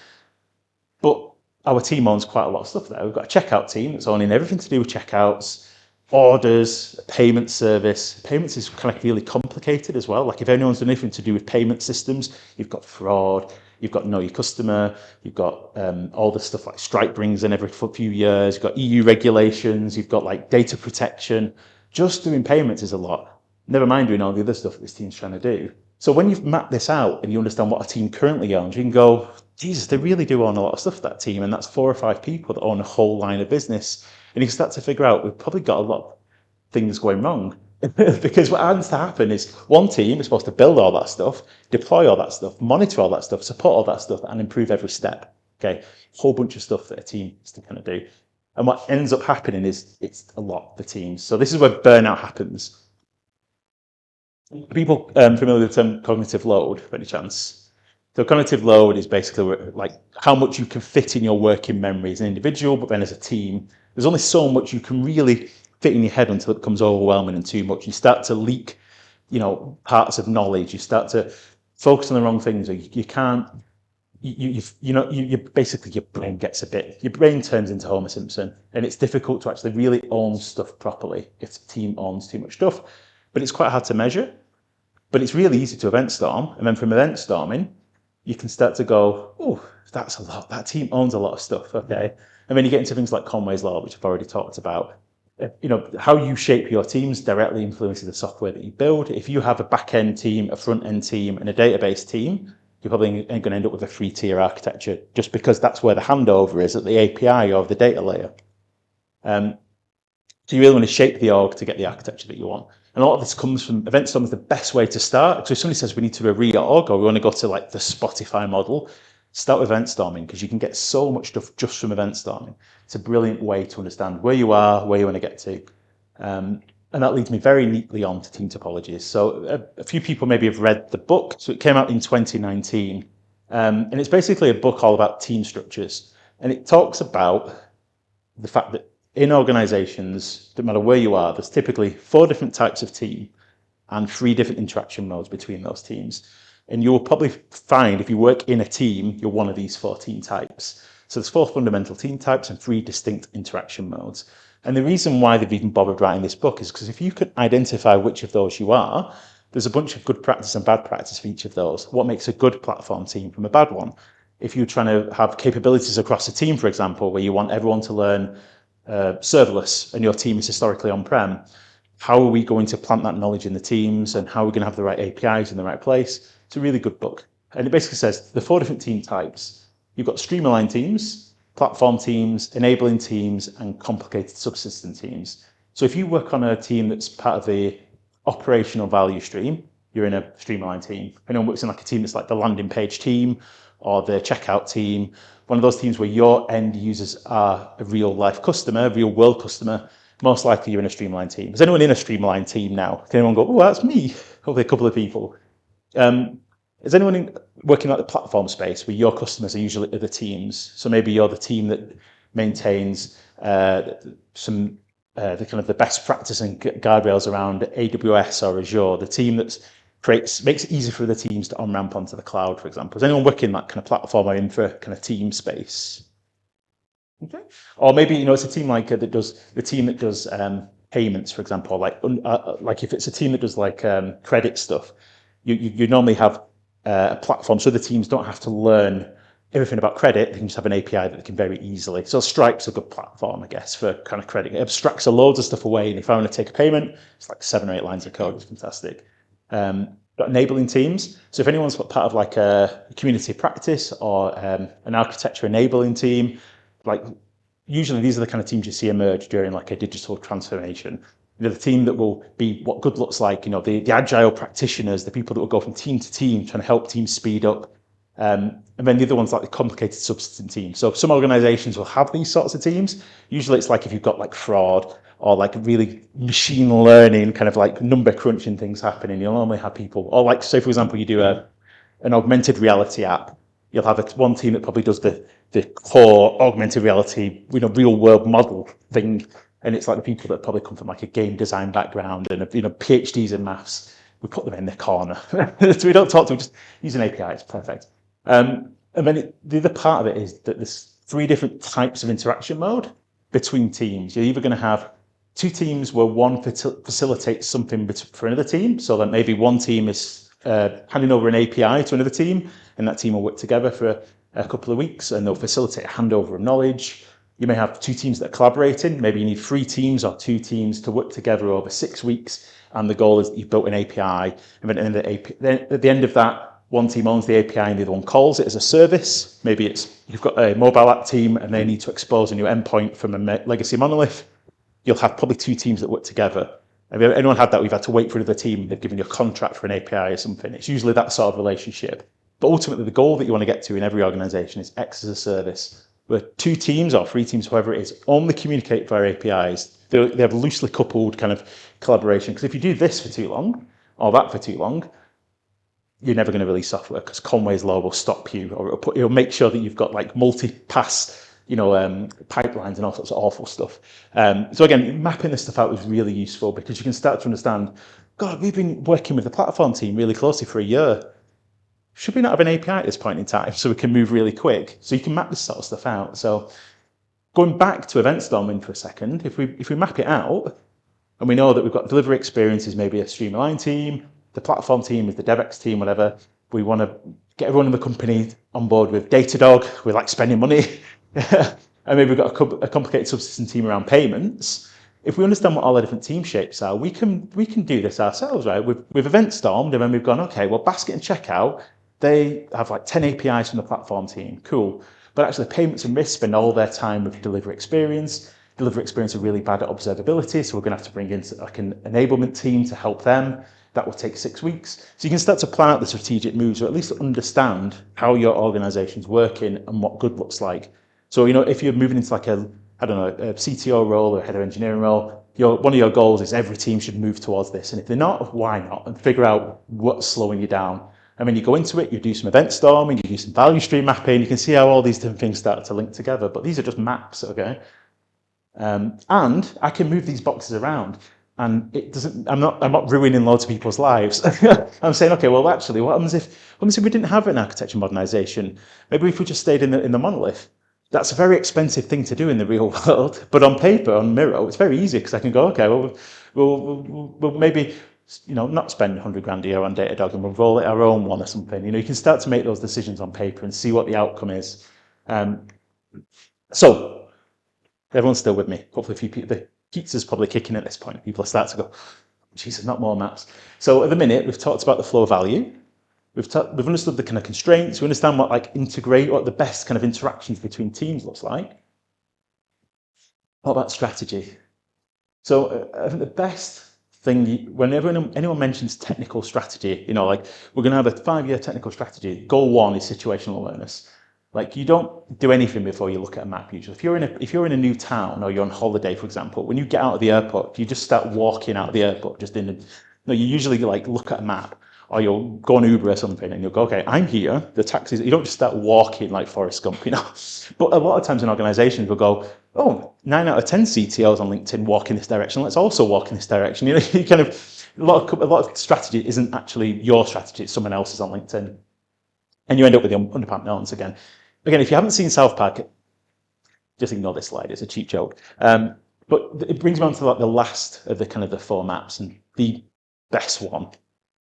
But our team owns quite a lot of stuff there. We've got a checkout team that's owning everything to do with checkouts, orders, payment service. Payments is kind of really complicated as well. Like if anyone's done anything to do with payment systems, you've got fraud, you've got know your customer, you've got all the stuff like Stripe brings in every few years, you've got EU regulations, you've got like data protection. Just doing payments is a lot. Never mind doing all the other stuff that this team's trying to do. So when you've mapped this out and you understand what a team currently owns, you can go, Jesus, they really do own a lot of stuff, that team, and that's 4 or 5 people that own a whole line of business. And you can start to figure out we've probably got a lot of things going wrong. Because what tends to happen is one team is supposed to build all that stuff, deploy all that stuff, monitor all that stuff, support all that stuff, and improve every step. Okay, a whole bunch of stuff that a team is to kind of do. And what ends up happening is it's a lot, the teams. So this is where burnout happens. Are people familiar with the term cognitive load, by any chance? So cognitive load is basically like how much you can fit in your working memory as an individual, but then as a team, there's only so much you can really fit in your head until it becomes overwhelming and too much. You start to leak, parts of knowledge. You start to focus on the wrong things. You can't. You basically your brain gets your brain turns into Homer Simpson, and it's difficult to actually really own stuff properly if the team owns too much stuff. But it's quite hard to measure. But it's really easy to event storm, and then from event storming, you can start to go, oh, that's a lot. That team owns a lot of stuff, okay? And then you get into things like Conway's Law, which I've already talked about. How you shape your teams directly influences the software that you build. If you have a back-end team, a front-end team, and a database team, you're probably going to end up with a 3-tier architecture just because that's where the handover is at the API or the data layer. So you really want to shape the org to get the architecture that you want. And a lot of this comes from EventStorming is the best way to start. So if somebody says we need to do a reorg or we want to go to like the Spotify model, start with EventStorming because you can get so much stuff just from EventStorming. It's a brilliant way to understand where you are, where you want to get to. And that leads me very neatly on to Team Topologies. So a few people maybe have read the book. So it came out in 2019. And it's basically a book all about team structures. And it talks about the fact that in organizations, no matter where you are, there's typically 4 different types of team and 3 different interaction modes between those teams. And you'll probably find if you work in a team, you're one of these 4 team types. So there's 4 fundamental team types and 3 distinct interaction modes. And the reason why they've even bothered writing this book is because if you can identify which of those you are, there's a bunch of good practice and bad practice for each of those. What makes a good platform team from a bad one? If you're trying to have capabilities across a team, for example, where you want everyone to learn serverless and your team is historically on-prem, how are we going to plant that knowledge in the teams and how are we going to have the right APIs in the right place? It's a really good book. And it basically says the 4 different team types. You've got streamlined teams, platform teams, enabling teams, and complicated subsystem teams. So if you work on a team that's part of the operational value stream, you're in a streamlined team. If anyone works in like a team that's like the landing page team or the checkout team, one of those teams where your end users are a real life customer, real world customer, most likely you're in a streamlined team. Is anyone in a streamlined team now? Can anyone go, oh, that's me? Hopefully a couple of people. Is anyone working at the platform space where your customers are usually other teams? So maybe you're the team that maintains the kind of the best practice and guardrails around AWS or Azure, the team that makes it easy for the teams to on-ramp onto the cloud, for example. Is anyone working that kind of platform or infra kind of team space? Okay. Or maybe, it's a team like that does the team that does payments, for example, like if it's a team that does like credit stuff, you normally have a platform so the teams don't have to learn everything about credit. They can just have an API that they can very easily. So Stripe's a good platform, I guess, for kind of credit. It abstracts loads of stuff away. And if I want to take a payment, it's like 7 or 8 lines of code. It's fantastic. Got enabling teams. So if anyone's part of like a community practice or an architecture enabling team, like usually these are the kind of teams you see emerge during like a digital transformation. The team that will be what good looks like, the agile practitioners, the people that will go from team to team, trying to help teams speed up. And then the other one's like the complicated subsystem team. So some organizations will have these sorts of teams. Usually it's like if you've got like fraud or like really machine learning kind of like number crunching things happening. You'll normally have people, or like say for example, you do an augmented reality app. You'll have one team that probably does the core augmented reality, real world model thing, and it's like the people that probably come from like a game design background and PhDs in maths. We put them in the corner, so we don't talk to them. Just use an API; it's perfect. And then the other part of it is that there's 3 different types of interaction mode between teams. You're either going to have 2 teams where one facilitates something for another team, so that maybe one team is handing over an API to another team, and that team will work together for a couple of weeks, and they'll facilitate a handover of knowledge. You may have 2 teams that are collaborating. Maybe you need 3 teams or 2 teams to work together over 6 weeks, and the goal is that you've built an API, and then at the end of that, one team owns the API and the other one calls it as a service. Maybe you've got a mobile app team and they need to expose a new endpoint from a legacy monolith. You'll have probably 2 teams that work together. Have anyone had that? We've had to wait for another team. They've given you a contract for an API or something. It's usually that sort of relationship. But ultimately, the goal that you want to get to in every organization is X as a service, where 2 teams or 3 teams, whoever it is, only communicate via APIs. They have loosely coupled kind of collaboration. Because if you do this for too long, or that for too long, you're never going to release software, because Conway's law will stop you, or it'll make sure that you've got like multi-pass, pipelines and all sorts of awful stuff. So again, mapping this stuff out is really useful, because you can start to understand, God, we've been working with the platform team really closely for a year. Should we not have an API at this point in time so we can move really quick? So you can map this sort of stuff out. So going back to EventStorming for a second, if we map it out, and we know that we've got delivery experiences, maybe a Streamline team, the platform team is the DevX team, whatever. We want to get everyone in the company on board with Datadog. We like spending money. And maybe we've got a complicated subsystem team around payments. If we understand what all the different team shapes are, we can do this ourselves, right? We've event-stormed, and then we've gone, okay, well, basket and checkout, they have like 10 APIs from the platform team. Cool. But actually, payments and risk spend all their time with delivery experience. Delivery experience are really bad at observability, so we're going to have to bring in like an enablement team to help them. That will take 6 weeks. So you can start to plan out the strategic moves, or at least understand how your organization's working and what good looks like. So, if you're moving into like a CTO role or a head of engineering role, one of your goals is every team should move towards this. And if they're not, why not? And figure out what's slowing you down. And when you go into it, you do some event storming, you do some value stream mapping, you can see how all these different things start to link together. But these are just maps, okay? And I can move these boxes around. And it doesn't. I'm not ruining loads of people's lives. I'm saying, okay, well, actually, what happens if we didn't have an architecture modernization? Maybe if we just stayed in the monolith. That's a very expensive thing to do in the real world. But on paper, on Miro, it's very easy, because I can go, okay, well, we'll maybe not spend 100 grand a year on Datadog, and we'll roll it our own one or something. You can start to make those decisions on paper and see what the outcome is. So everyone's still with me. Hopefully, a few people. The Keats is probably kicking at this point. People are starting to go, Jesus, not more maps. So at the minute, we've talked about the flow of value. We've understood the kind of constraints. We understand what what the best kind of interactions between teams looks like. What about strategy? So I think the best thing, whenever anyone mentions technical strategy, like we're going to have a 5-year technical strategy. Goal 1 is situational awareness. Like, you don't do anything before you look at a map usually. If you're in a new town, or you're on holiday, for example, when you get out of the airport, you just start walking out of the airport. You usually like look at a map, or you'll go on Uber or something, and you'll go, okay, I'm here. The taxis. You don't just start walking like Forrest Gump, But a lot of times in organisations, we'll go, oh, 9 out of 10 CTOs on LinkedIn walk in this direction. Let's also walk in this direction. You kind of a lot of strategy isn't actually your strategy; it's someone else's on LinkedIn, and you end up with the underpants notes again. Again, if you haven't seen South Park, just ignore this slide. It's a cheap joke. But it brings me on to like the last of the 4 maps, and the best one.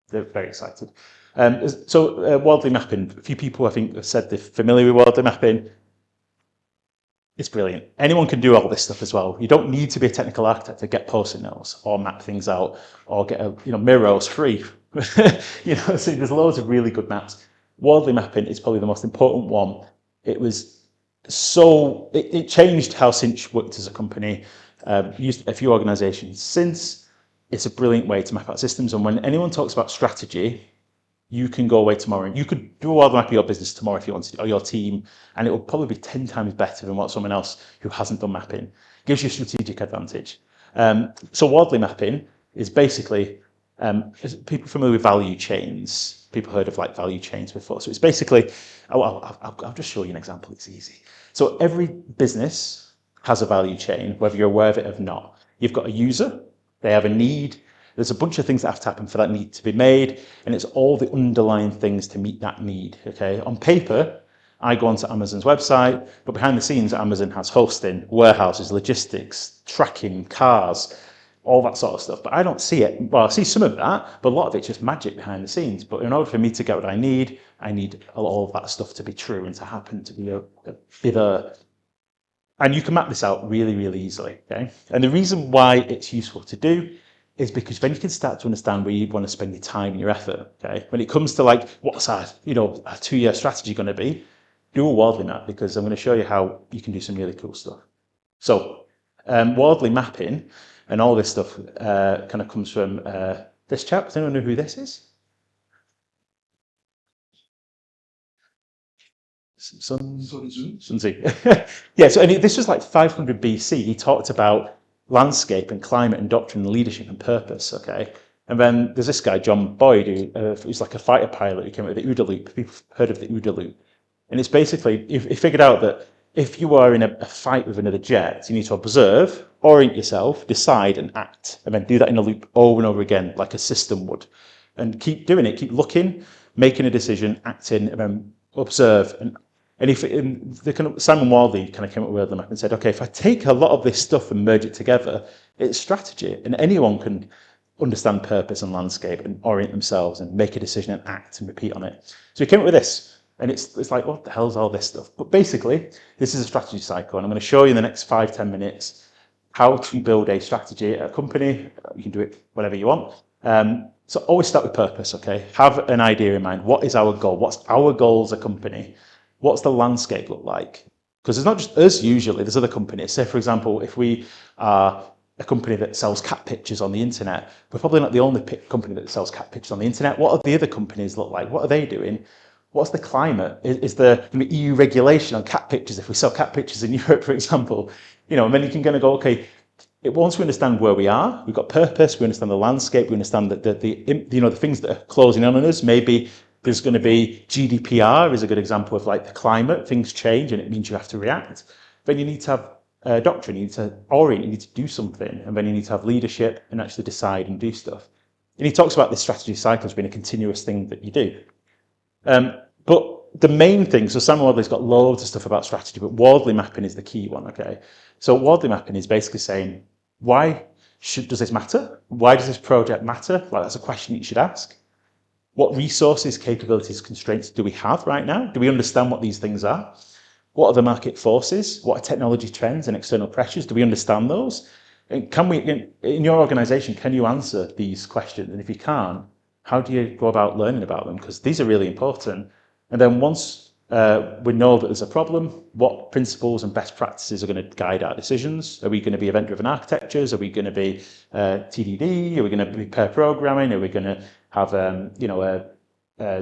They're very excited. Wardley Mapping. A few people, I think, have said they're familiar with Wardley Mapping. It's brilliant. Anyone can do all this stuff as well. You don't need to be a technical architect to get post-it notes or map things out or get Miro's free. So there's loads of really good maps. Wardley Mapping is probably the most important one. It changed how Cinch worked as a company. Used a few organizations since. It's a brilliant way to map out systems. And when anyone talks about strategy, you can go away tomorrow and you could do all the map of your business tomorrow if you wanted, or your team, and it will probably be 10 times better than what someone else who hasn't done mapping. Gives you a strategic advantage. So Wardley Mapping is basically, is people familiar with value chains? People heard of like value chains before. So it's basically, I'll just show you an example, it's easy. So every business has a value chain, whether you're aware of it or not. You've got a user, they have a need, there's a bunch of things that have to happen for that need to be made, and it's all the underlying things to meet that need, okay? On paper, I go onto Amazon's website, but behind the scenes, Amazon has hosting, warehouses, logistics, tracking, cars, all that sort of stuff. But I don't see it. Well, I see some of that, but a lot of it's just magic behind the scenes. But in order for me to get what I need all of that stuff to be true and to happen to be there. And you can map this out really, really easily, okay? And the reason why it's useful to do is because then you can start to understand where you want to spend your time and your effort, okay? When it comes to like, what's our 2-year strategy going to be, do a Wardley map, because I'm going to show you how you can do some really cool stuff. So Wardley mapping and all this stuff kind of comes from this chap. Does anyone know who this is? Sun Tzu. Yeah, so this was like 500 BC. He talked about landscape and climate and doctrine and leadership and purpose, okay? And then there's this guy, John Boyd, who's like a fighter pilot who came up with the OODA loop. People heard of the OODA loop. And it's basically, he figured out that if you are in a fight with another jet, you need to observe, orient yourself, decide and act, and then do that in a loop over and over again, like a system would. And keep doing it, keep looking, making a decision, acting, and then observe. And Simon Wardley kind of came up with them and said, okay, if I take a lot of this stuff and merge it together, it's strategy, and anyone can understand purpose and landscape and orient themselves and make a decision and act and repeat on it. So he came up with this. And it's like, what the hell is all this stuff? But basically, this is a strategy cycle. And I'm going to show you in the next 5-10 minutes how to build a strategy at a company. You can do it whenever you want. So always start with purpose, okay? Have an idea in mind. What is our goal? What's our goal as a company? What's the landscape look like? Because it's not just us usually, there's other companies. Say, for example, if we are a company that sells cat pictures on the internet, we're probably not the only company that sells cat pictures on the internet. What are the other companies look like? What are they doing? What's the climate? Is there EU regulation on cat pictures if we sell cat pictures in Europe, for example? And then you can kind of go, okay, once we understand where we are, we've got purpose, we understand the landscape, we understand that the things that are closing in on us. Maybe there's going to be GDPR is a good example of like the climate, things change and it means you have to react. Then you need to have doctrine, you need to orient, you need to do something, and then you need to have leadership and actually decide and do stuff. And he talks about this strategy cycle as being a continuous thing that you do. But the main thing, so Sam Wardley's got loads of stuff about strategy, but Wardley mapping is the key one, okay? So Wardley mapping is basically saying, why does this matter? Why does this project matter? Like, that's a question that you should ask. What resources, capabilities, constraints do we have right now? Do we understand what these things are? What are the market forces? What are technology trends and external pressures? Do we understand those? And can we, in your organization, can you answer these questions? And if you can't, how do you go about learning about them? Because these are really important. And then once we know that there's a problem, what principles and best practices are going to guide our decisions? Are we going to be event-driven architectures? Are we going to be TDD? Are we going to be pair programming? Are we going to have a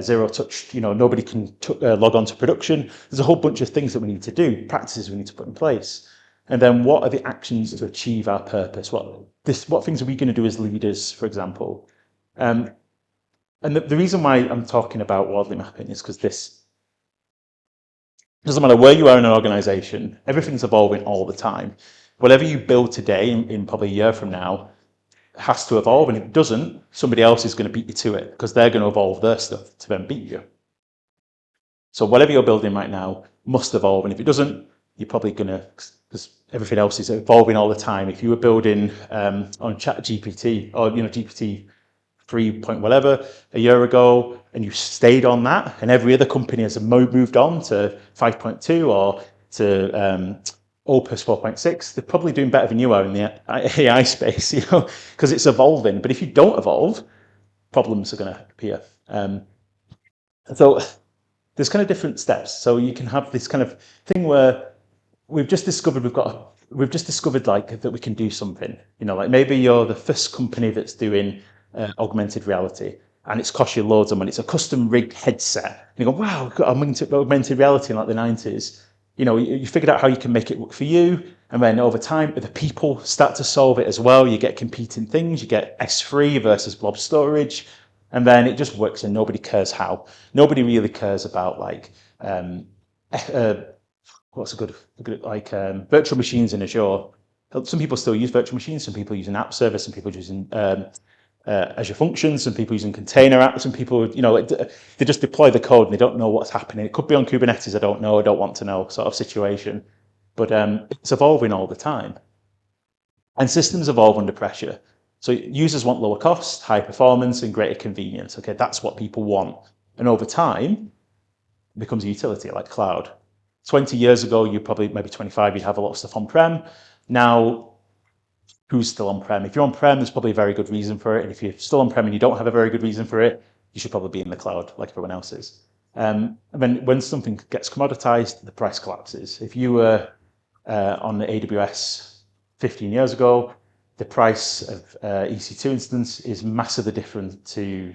zero-touch, nobody can log on to production? There's a whole bunch of things that we need to do, practices we need to put in place. And then what are the actions to achieve our purpose? What things are we going to do as leaders, for example? And the reason why I'm talking about Wardley mapping is because this doesn't matter where you are in an organization, everything's evolving all the time. Whatever you build today, in probably a year from now, has to evolve, and if it doesn't, somebody else is going to beat you to it because they're going to evolve their stuff to then beat you. So whatever you're building right now must evolve, and if it doesn't, you're probably going to, because everything else is evolving all the time. If you were building on ChatGPT or GPT 3 point whatever a year ago, and you stayed on that, and every other company has moved on to 5.2 or to Opus 4.6, they're probably doing better than you are in the AI space, because it's evolving. But if you don't evolve, problems are going to appear. So there's kind of different steps. So you can have this kind of thing where we've just discovered like that we can do something. Like maybe you're the first company that's doing augmented reality, and it's cost you loads of money. It's a custom rigged headset. And you go, wow, we've got augmented reality in like the 90s. you figured out how you can make it work for you. And then over time, the people start to solve it as well. You get competing things. You get S3 versus blob storage. And then it just works and nobody cares how. Nobody really cares about like, what's a good like virtual machines in Azure. Some people still use virtual machines. Some people use an app service. Some people using Azure Functions. Some people using container apps. Some people, they just deploy the code and they don't know what's happening. It could be on Kubernetes. I don't know. I don't want to know sort of situation. But it's evolving all the time. And systems evolve under pressure. So users want lower cost, high performance, and greater convenience. Okay, that's what people want. And over time, it becomes a utility like cloud. 20 years ago, you probably, maybe 25, you'd have a lot of stuff on-prem. Now, who's still on-prem? If you're on-prem, there's probably a very good reason for it. And if you're still on-prem and you don't have a very good reason for it, you should probably be in the cloud like everyone else is. And then when something gets commoditized, the price collapses. If you were on the AWS 15 years ago, the price of EC2 instance is massively different to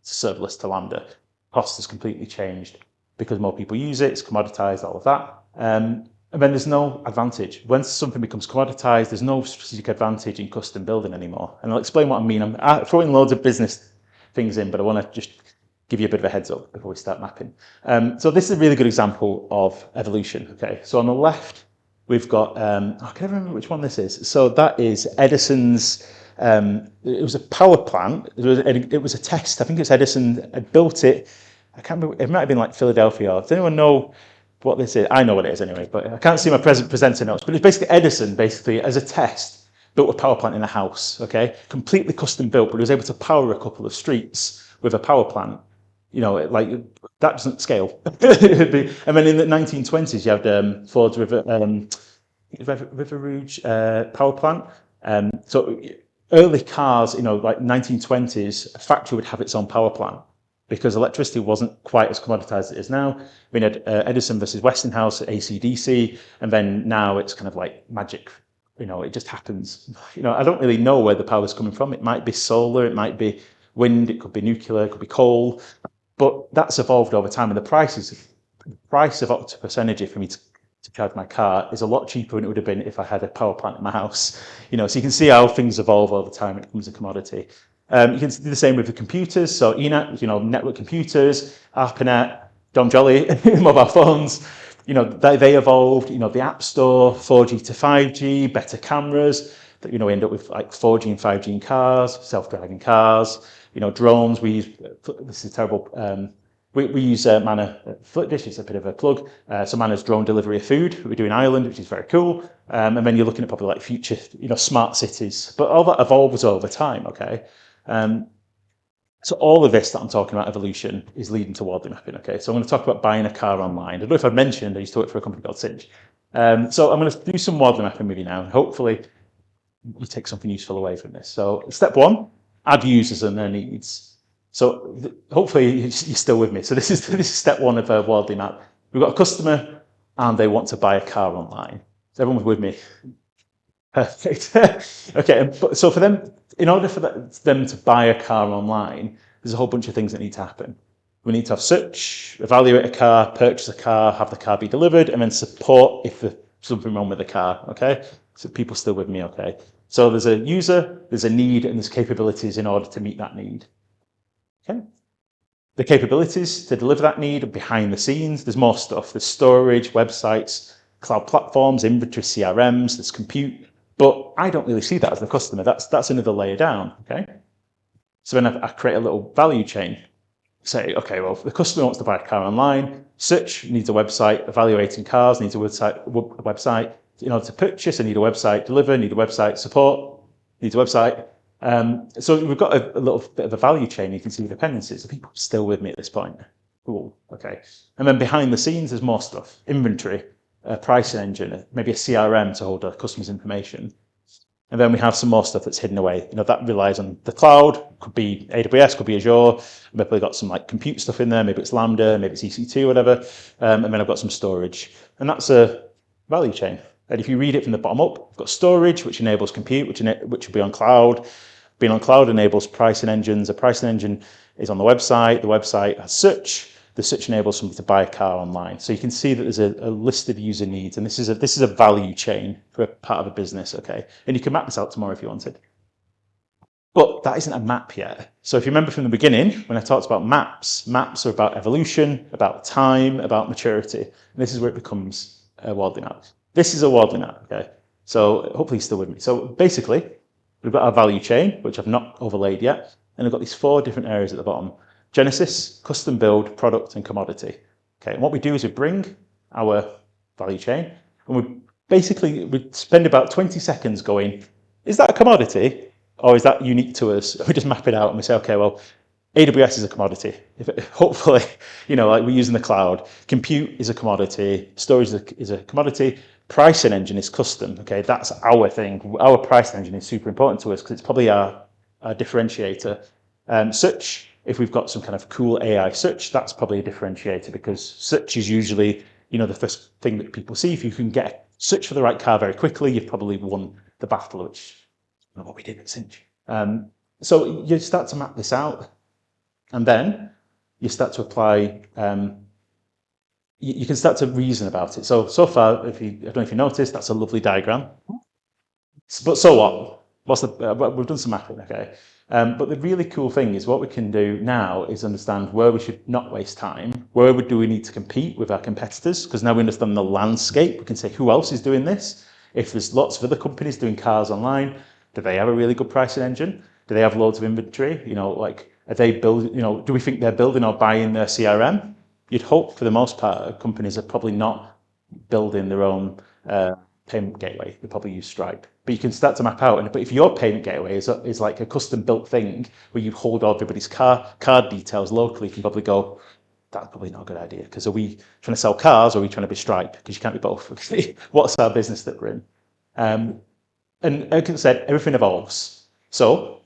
serverless to Lambda. Cost has completely changed because more people use it, it's commoditized, all of that. And then there's no advantage. When something becomes commoditized, there's no strategic advantage in custom building anymore. And I'll explain what I mean. I'm throwing loads of business things in, but I want to just give you a bit of a heads up before we start mapping. So this is a really good example of evolution. Okay, so on the left, we've got, I can't remember which one this is. So that is Edison's, it was a power plant. It was a test. I think it's Edison had built it. I can't remember, it might have been like Philadelphia. Does anyone know what this is? I know what it is anyway, but I can't see my presenter notes. But it's basically Edison, as a test, built a power plant in a house, okay? Completely custom built, but he was able to power a couple of streets with a power plant. Like that doesn't scale. And then in the 1920s, you had Ford's River Rouge power plant. So early cars, like 1920s, a factory would have its own power plant because electricity wasn't quite as commoditized as it is now. We had Edison versus Westinghouse, AC/DC, and then now it's kind of like magic. It just happens. I don't really know where the power's coming from. It might be solar, it might be wind, it could be nuclear, it could be coal. But that's evolved over time, and the price of Octopus energy for me to charge my car is a lot cheaper than it would have been if I had a power plant in my house. So you can see how things evolve over time when it comes to commodity. You can do the same with the computers. So ENAC, network computers, ARPANET, Dom Jolly, mobile phones. They evolved. The App Store, 4G to 5G, better cameras. We end up with like 4G and 5G in cars, self-driving cars. Drones. We use, this is terrible. We use Manna Flipdish. It's a bit of a plug. So Manna's drone delivery of food. We do in Ireland, which is very cool. And then you're looking at probably like future, smart cities. But all that evolves over time. Okay. So all of this that I'm talking about evolution is leading to Wardley Mapping. Okay. So I'm going to talk about buying a car online. I don't know if I've mentioned I used to work for a company called Cinch. So I'm going to do some Wardley Mapping with you now. Hopefully you take something useful away from this. So step one. Add users and their needs. So hopefully you're still with me. So this is step one of a Wardley map. We've got a customer and they want to buy a car online. Is everyone with me? Perfect. Okay, so for them, in order for them to buy a car online, there's a whole bunch of things that need to happen. We need to have search, evaluate a car, purchase a car, have the car be delivered, and then support if there's something wrong with the car. Okay, so people still with me? Okay. So there's a user, there's a need, and there's capabilities in order to meet that need. Okay. The capabilities to deliver that need are behind the scenes. There's more stuff. There's storage, websites, cloud platforms, inventory, CRMs, there's compute. But I don't really see that as the customer. That's another layer down. Okay. So then I create a little value chain. Say, okay, well, the customer wants to buy a car online. Search needs a website. Evaluating cars needs a website. In order to purchase, I need a website. Deliver, need a website. Support, needs a website. So we've got a little bit of a value chain. You can see the dependencies. Are people still with me at this point? Cool. Okay. And then behind the scenes, there's more stuff. Inventory, a pricing engine, maybe a CRM to hold our customers' information. And then we have some more stuff that's hidden away. That relies on the cloud. Could be AWS, could be Azure. Maybe we've got some like compute stuff in there. Maybe it's Lambda, maybe it's EC2, whatever. And then I've got some storage. And that's a value chain. And if you read it from the bottom up, we've got storage, which enables compute, which will be on cloud. Being on cloud enables pricing engines. A pricing engine is on the website. The website has search. the Cinch enables somebody to buy a car online. So you can see that there's a list of user needs, and this is a value chain for a part of a business, okay? And you can map this out tomorrow if you wanted. But that isn't a map yet. So if you remember from the beginning, when I talked about maps, maps are about evolution, about time, about maturity. And this is where it becomes a Wardley map. This is a Wardley map, okay? So hopefully you're still with me. So basically, we've got our value chain, which I've not overlaid yet. And I've got these 4 different areas at the bottom: Genesis, custom build, product, and commodity. Okay, and what we do is we bring our value chain, and we spend about 20 seconds going, is that a commodity? Or is that unique to us? We just map it out and we say, okay, well, AWS is a commodity. Hopefully, like we're using the cloud. Compute is a commodity. Storage is a commodity. Pricing engine is custom. Okay, that's our thing. Our pricing engine is super important to us because it's probably our differentiator. Search, if we've got some kind of cool AI search, that's probably a differentiator because search is usually, the first thing that people see. If you can get a search for the right car very quickly, you've probably won the battle, which is what we did at Cinch. So you start to map this out, and then you start to apply. You can start to reason about it. So far, I don't know if you noticed, that's a lovely diagram. But so what? We've done some mapping, okay. But the really cool thing is what we can do now is understand where we should not waste time. Where do we need to compete with our competitors? Because now we understand the landscape. We can say who else is doing this. If there's lots of other companies doing cars online, do they have a really good pricing engine? Do they have loads of inventory? Are they building? Do we think they're building or buying their CRM? You'd hope for the most part companies are probably not building their own payment gateway. They probably use Stripe. But you can start to map out. But if your payment gateway is like a custom built thing where you hold all everybody's card details locally, you can probably go, that's probably not a good idea. Because are we trying to sell cars or are we trying to be Stripe? Because you can't be both. What's our business that we're in? And like I said, everything evolves. So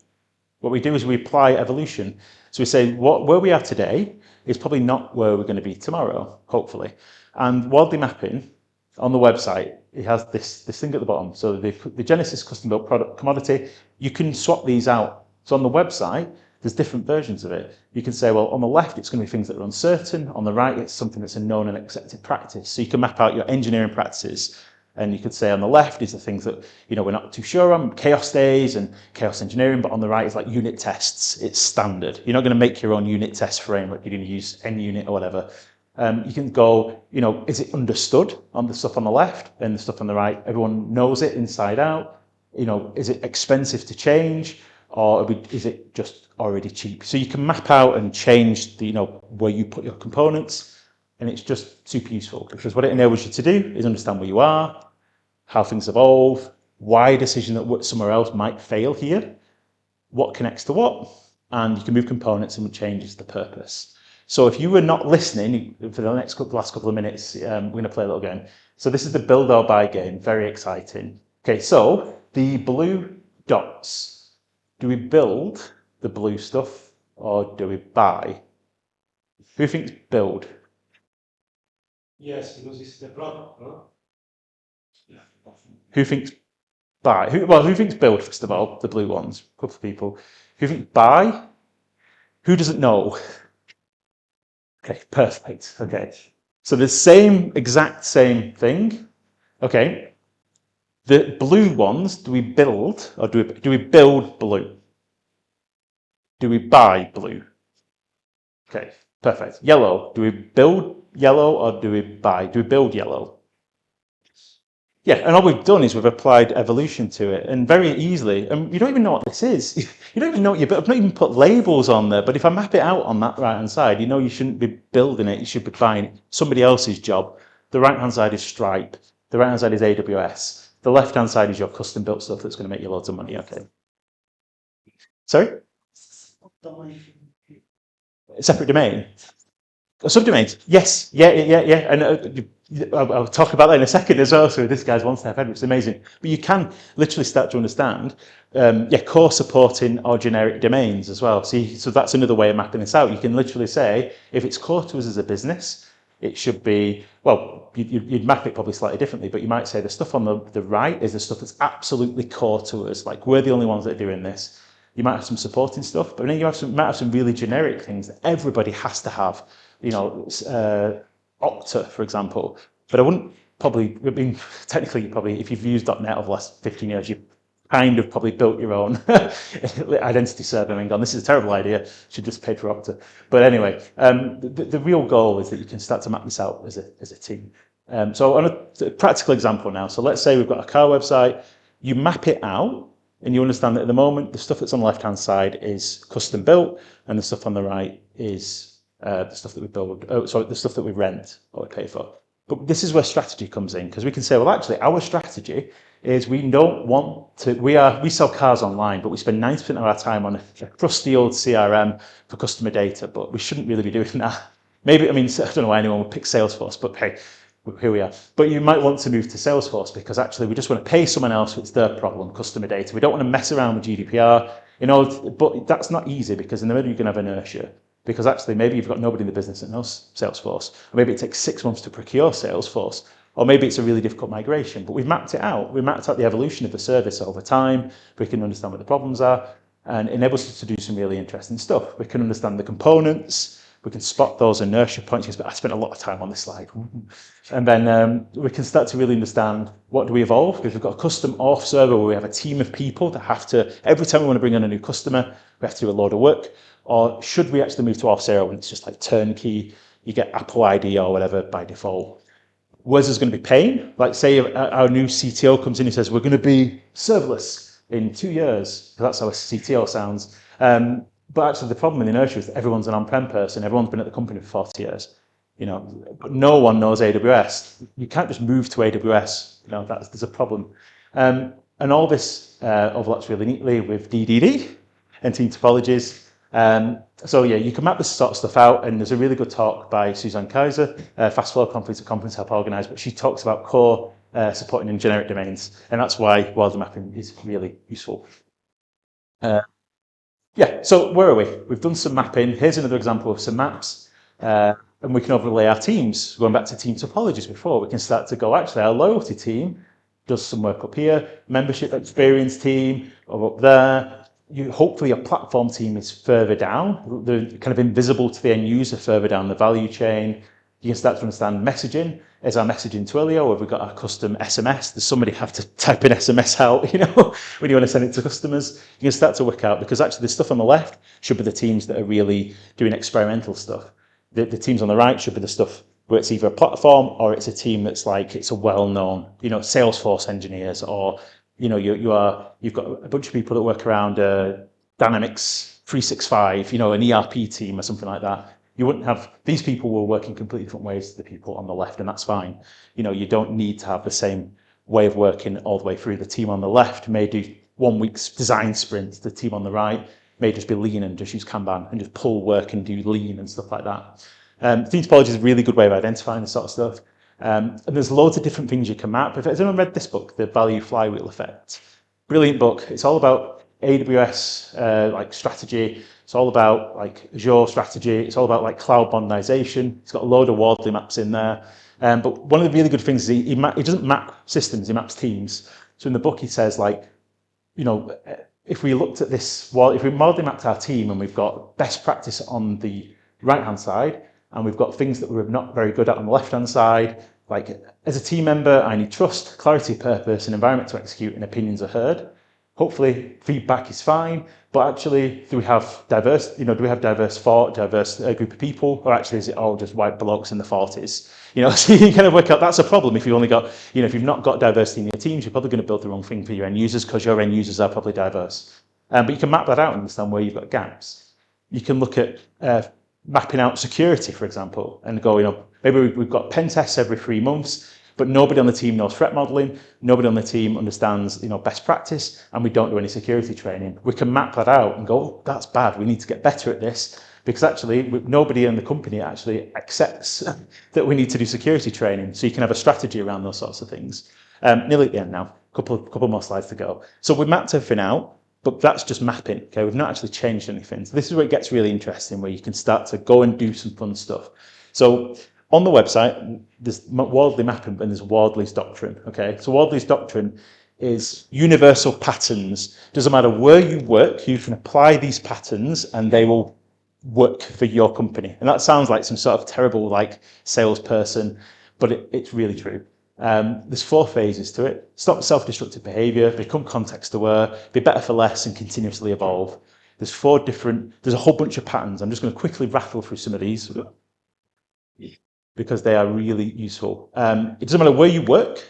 what we do is we apply evolution. So we say where we are today is probably not where we're going to be tomorrow, hopefully. And Wardley Mapping on the website, it has this thing at the bottom. So the Genesis custom built product commodity, you can swap these out. So on the website, there's different versions of it. You can say, well, on the left, it's going to be things that are uncertain. On the right, it's something that's a known and accepted practice. So you can map out your engineering practices. And you could say on the left is the things that, we're not too sure on, chaos days and chaos engineering, but on the right is like unit tests. It's standard. You're not going to make your own unit test framework. You're going to use any unit or whatever. You can go, is it understood on the stuff on the left and the stuff on the right? Everyone knows it inside out. Is it expensive to change or is it just already cheap? So you can map out and change the, where you put your components, and it's just super useful because what it enables you to do is understand where you are, how things evolve, why a decision that somewhere else might fail here, what connects to what, and you can move components and changes the purpose. So if you were not listening for the last couple of minutes, we're going to play a little game. So this is the build or buy game, very exciting. Okay, so the blue dots, do we build the blue stuff or do we buy? Who thinks build? Yes, because it's the product, no? Yeah. Who thinks buy? Who thinks build, first of all? The blue ones, a couple of people. Who thinks buy? Who doesn't know? Okay, perfect. Okay. So the exact same thing. Okay. The blue ones, do we build or do we build blue? Do we buy blue? Okay, perfect. Yellow, do we build yellow or do we buy? Do we build yellow? Yeah, and all we've done is we've applied evolution to it, and very easily, and you don't even know what this is. You don't even know what I've not even put labels on there, but if I map it out on that right-hand side, you shouldn't be building it, you should be buying it. Somebody else's job. The right-hand side is Stripe. The right-hand side is AWS. The left-hand side is your custom-built stuff that's going to make you loads of money, okay. Sorry? A separate domain? Subdomains? Yes, yeah. And I'll talk about that in a second as well. So this guy's one step ahead, which is amazing. But you can literally start to understand, core supporting or generic domains as well. So that's another way of mapping this out. You can literally say, if it's core to us as a business, it should be, well, you'd map it probably slightly differently, but you might say the stuff on the right is the stuff that's absolutely core to us. Like we're the only ones that are doing this. You might have some supporting stuff, but then you might have some really generic things that everybody has to have. Okta, for example. But I wouldn't probably, I mean, technically, probably, if you've used .NET over the last 15 years, you've kind of probably built your own identity server and gone, this is a terrible idea, should just pay for Okta. But anyway, the real goal is that you can start to map this out as a team. So on a practical example now, so let's say we've got a car website, you map it out, and you understand that at the moment, the stuff that's on the left-hand side is custom built, and the stuff on the right is the stuff that we build, the stuff that we rent or we pay for. But this is where strategy comes in, because we can say, well, actually, our strategy is we don't want to, we sell cars online, but we spend 90% of our time on a crusty old CRM for customer data, but we shouldn't really be doing that. Maybe, I mean, I don't know why anyone would pick Salesforce, but hey, here we are. But you might want to move to Salesforce because actually we just want to pay someone else, it's their problem, customer data. We don't want to mess around with GDPR, but that's not easy because in the middle you can have inertia. Because actually maybe you've got nobody in the business that knows Salesforce, or maybe it takes 6 months to procure Salesforce, or maybe it's a really difficult migration, but we've mapped it out. We mapped out the evolution of the service over time. We can understand what the problems are, and it enables us to do some really interesting stuff. We can understand the components. We can spot those inertia points. But I spent a lot of time on this slide. And then we can start to really understand what do we evolve, because we've got a custom auth server where we have a team of people that have to, every time we want to bring on a new customer, we have to do a load of work. Or should we actually move to auth 0 when it's just like turnkey, you get Apple ID or whatever by default? Where's there's going to be pain? Like say our new CTO comes in and says, we're going to be serverless in 2 years. That's how a CTO sounds. But actually the problem with inertia is that everyone's an on-prem person. Everyone's been at the company for 40 years. But no one knows AWS. You can't just move to AWS. There's a problem. And all this overlaps really neatly with DDD and Team Topologies. So yeah, you can map this sort of stuff out, and there's a really good talk by Suzanne Kaiser, Fast Flow Conference help organise, but she talks about core supporting in generic domains, and that's why Wardley Mapping is really useful. Yeah, so where are we? We've done some mapping. Here's another example of some maps, and we can overlay our teams. Going back to Team Topologies before, we can start to go, actually, our loyalty team does some work up here, membership experience team or up there. Hopefully your platform team is further down. They're kind of invisible to the end user further down the value chain. You can start to understand messaging. Is our messaging Twilio, or have we got our custom SMS? Does somebody have to type an SMS out, when you want to send it to customers? You can start to work out, because actually the stuff on the left should be the teams that are really doing experimental stuff. The teams on the right should be the stuff where it's either a platform or it's a team that's like, it's a well-known, Salesforce engineers, or you've got a bunch of people that work around Dynamics 365, an ERP team or something like that. You wouldn't have, these people will work in completely different ways to the people on the left, and that's fine. You don't need to have the same way of working all the way through. The team on the left may do 1 week's design sprints. The team on the right may just be lean and just use Kanban and just pull work and do lean and stuff like that. Team Topology is a really good way of identifying this sort of stuff. And there's loads of different things you can map. Has anyone read this book, The Value Flywheel Effect? Brilliant book. It's all about AWS strategy. It's all about Azure strategy. It's all about cloud modernization. It's got a load of Wardley maps in there. But one of the really good things is he doesn't map systems, he maps teams. So in the book he says if we looked at this, if we Wardley mapped our team and we've got best practice on the right-hand side, and we've got things that we're not very good at on the left-hand side, as a team member, I need trust, clarity of purpose, an environment to execute, and opinions are heard. Hopefully feedback is fine, but actually do we have diverse, do we have diverse thought, diverse group of people, or actually is it all just white blokes in the 40s? So you can kind of work out that's a problem if you've only got, if you've not got diversity in your teams, you're probably going to build the wrong thing for your end users because your end users are probably diverse. But you can map that out and understand where you've got gaps. You can look at mapping out security, for example, and go, maybe we've got pen tests every 3 months, but nobody on the team knows threat modeling, nobody on the team understands best practice, and we don't do any security training. We can map that out and go, oh, that's bad, we need to get better at this, because actually nobody in the company actually accepts that we need to do security training. So you can have a strategy around those sorts of things. Nearly at the end now, couple more slides to go. So we mapped everything out, but that's just mapping, okay? We've not actually changed anything. So this is where it gets really interesting, where you can start to go and do some fun stuff. So on the website, there's Wardley Mapping and there's Wardley's doctrine, okay? So Wardley's doctrine is universal patterns. Doesn't matter where you work, you can apply these patterns and they will work for your company. And that sounds like some sort of terrible like salesperson, but it's really true. There's 4 phases to it. Stop self-destructive behavior, become context aware, be better for less, and continuously evolve. There's a whole bunch of patterns. I'm just going to quickly rattle through some of these because they are really useful. It doesn't matter where you work,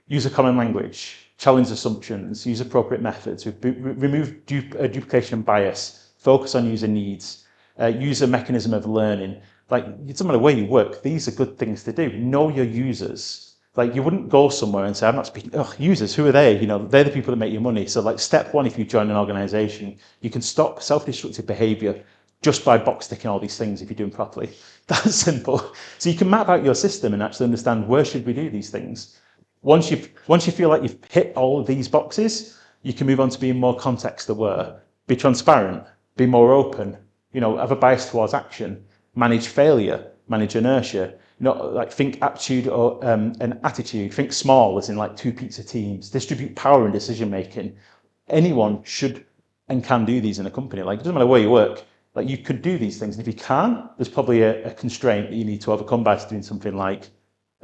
use a common language, challenge assumptions, use appropriate methods, remove duplication and bias, focus on user needs, use a mechanism of learning. Like, it doesn't matter where you work, these are good things to do. Know your users. Like, you wouldn't go somewhere and say, I'm not speaking, users, who are they? You know, they're the people that make you money. So like step 1, if you join an organization, you can stop self-destructive behavior just by box ticking all these things if you're doing properly. That's simple. So you can map out your system and actually understand where should we do these things. Once you feel like you've hit all of these boxes, you can move on to being more context aware, be transparent, be more open, you know, have a bias towards action, manage failure, manage inertia, like think aptitude or an attitude, think small as in like 2 pizza teams, distribute power and decision making. Anyone should and can do these in a company. Like, it doesn't matter where you work, like you could do these things. And if you can't, there's probably a constraint that you need to overcome by doing something like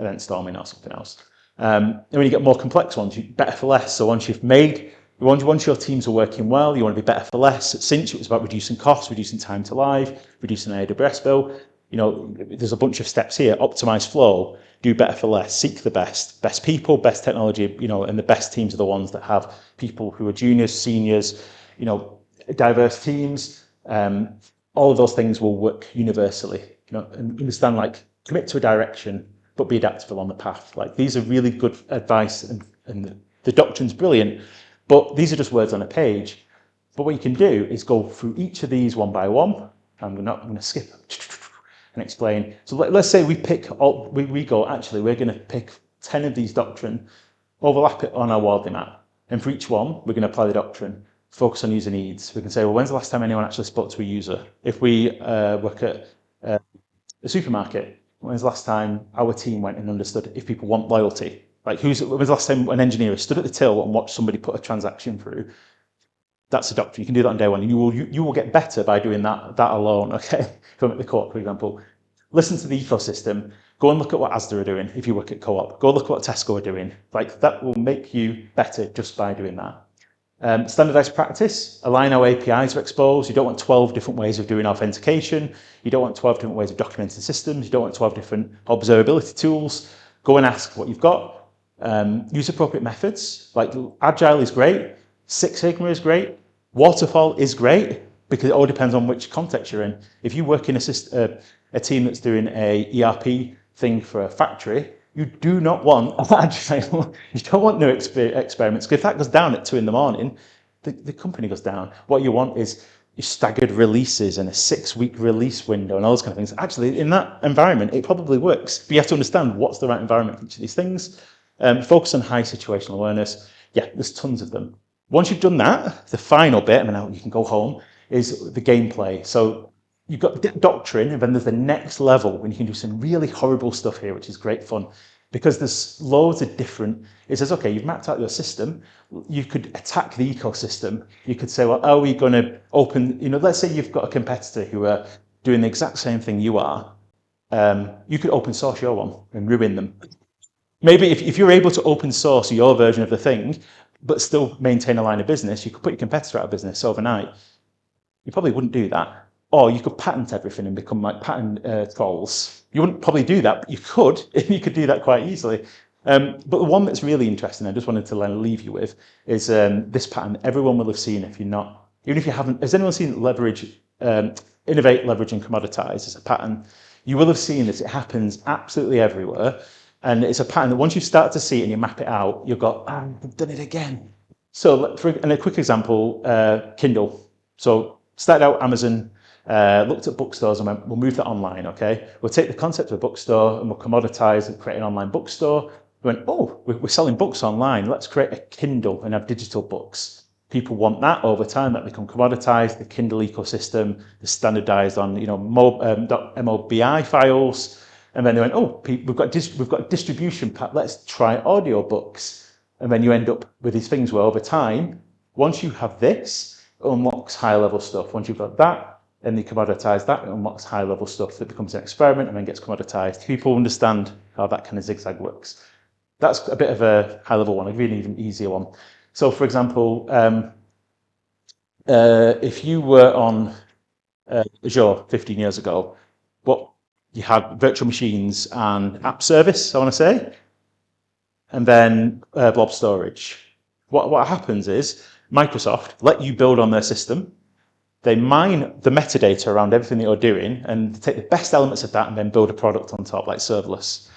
EventStorming or something else. And when you get more complex ones, you're better for less. So once your teams are working well, you want to be better for less. At Cinch, it was about reducing costs, reducing time to live, reducing an AWS bill. You know, there's a bunch of steps here. Optimize flow, do better for less, seek the best people, best technology, you know, and the best teams are the ones that have people who are juniors, seniors, you know, diverse teams. All of those things will work universally, you know, and understand, like, commit to a direction, but be adaptable on the path. Like, these are really good advice, and the doctrine's brilliant, but these are just words on a page. But what you can do is go through each of these one by one. I'm going to skip and explain. So let's say we go, actually, we're going to pick 10 of these doctrine, overlap it on our Wardley map. And for each one, we're going to apply the doctrine, focus on user needs. We can say, well, when's the last time anyone actually spoke to a user? If we work at a supermarket, when's the last time our team went and understood if people want loyalty? Like, when's the last time an engineer stood at the till and watched somebody put a transaction through? That's a doctrine. You can do that on day one. You will get better by doing that alone, okay? If I'm at the co-op, for example. Listen to the ecosystem. Go and look at what Asda are doing if you work at co-op. Go look at what Tesco are doing. Like, that will make you better just by doing that. Standardized practice. Align how APIs are exposed. You don't want 12 different ways of doing authentication. You don't want 12 different ways of documenting systems. You don't want 12 different observability tools. Go and ask what you've got. Use appropriate methods. Like, Agile is great. Six Sigma is great. Waterfall is great, because it all depends on which context you're in. If you work in a team that's doing a ERP thing for a factory, you do not want Agile. You don't want new experiments. If that goes down at 2 a.m, the company goes down. What you want is your staggered releases and a 6-week release window and all those kind of things. Actually, in that environment, it probably works. But you have to understand what's the right environment for each of these things. Focus on high situational awareness. Yeah, there's tons of them. Once you've done that, the final bit, and now you can go home, is the gameplay. So you've got doctrine, and then there's the next level when you can do some really horrible stuff here, which is great fun, because there's loads of different. It says, okay, you've mapped out your system. You could attack the ecosystem. You could say, well, are we going to open, let's say you've got a competitor who are doing the exact same thing you are. You could open source your one and ruin them. Maybe if you're able to open source your version of the thing, but still maintain a line of business, you could put your competitor out of business overnight. You probably wouldn't do that. Or you could patent everything and become like patent trolls. You wouldn't probably do that, but you could. You could do that quite easily. But the one that's really interesting, I just wanted to leave you with, is this pattern. Everyone will have seen, if you're not, even if you haven't, has anyone seen innovate, leverage, and commoditize as a pattern? You will have seen this. It happens absolutely everywhere. And it's a pattern that once you start to see it and you map it out, you've got, I've done it again. So, and a quick example, Kindle. So, started out Amazon, looked at bookstores and went, we'll move that online, okay? We'll take the concept of a bookstore and we'll commoditize and create an online bookstore. We went, we're selling books online. Let's create a Kindle and have digital books. People want that over time. That become commoditized. The Kindle ecosystem is standardized on, MOBI files. And then they went, we've got distribution pack. Let's try audiobooks. And then you end up with these things where over time, once you have this, it unlocks higher level stuff. Once you've got that, and they commoditize that. It unlocks high-level stuff that becomes an experiment and then gets commoditized. People understand how that kind of zigzag works. That's a bit of a high-level one, a really even easier one. So, for example, if you were on Azure 15 years ago, what you had virtual machines and app service, I want to say, and then blob storage. What happens is Microsoft let you build on their system. They mine the metadata around everything that you're doing and take the best elements of that and then build a product on top, like serverless.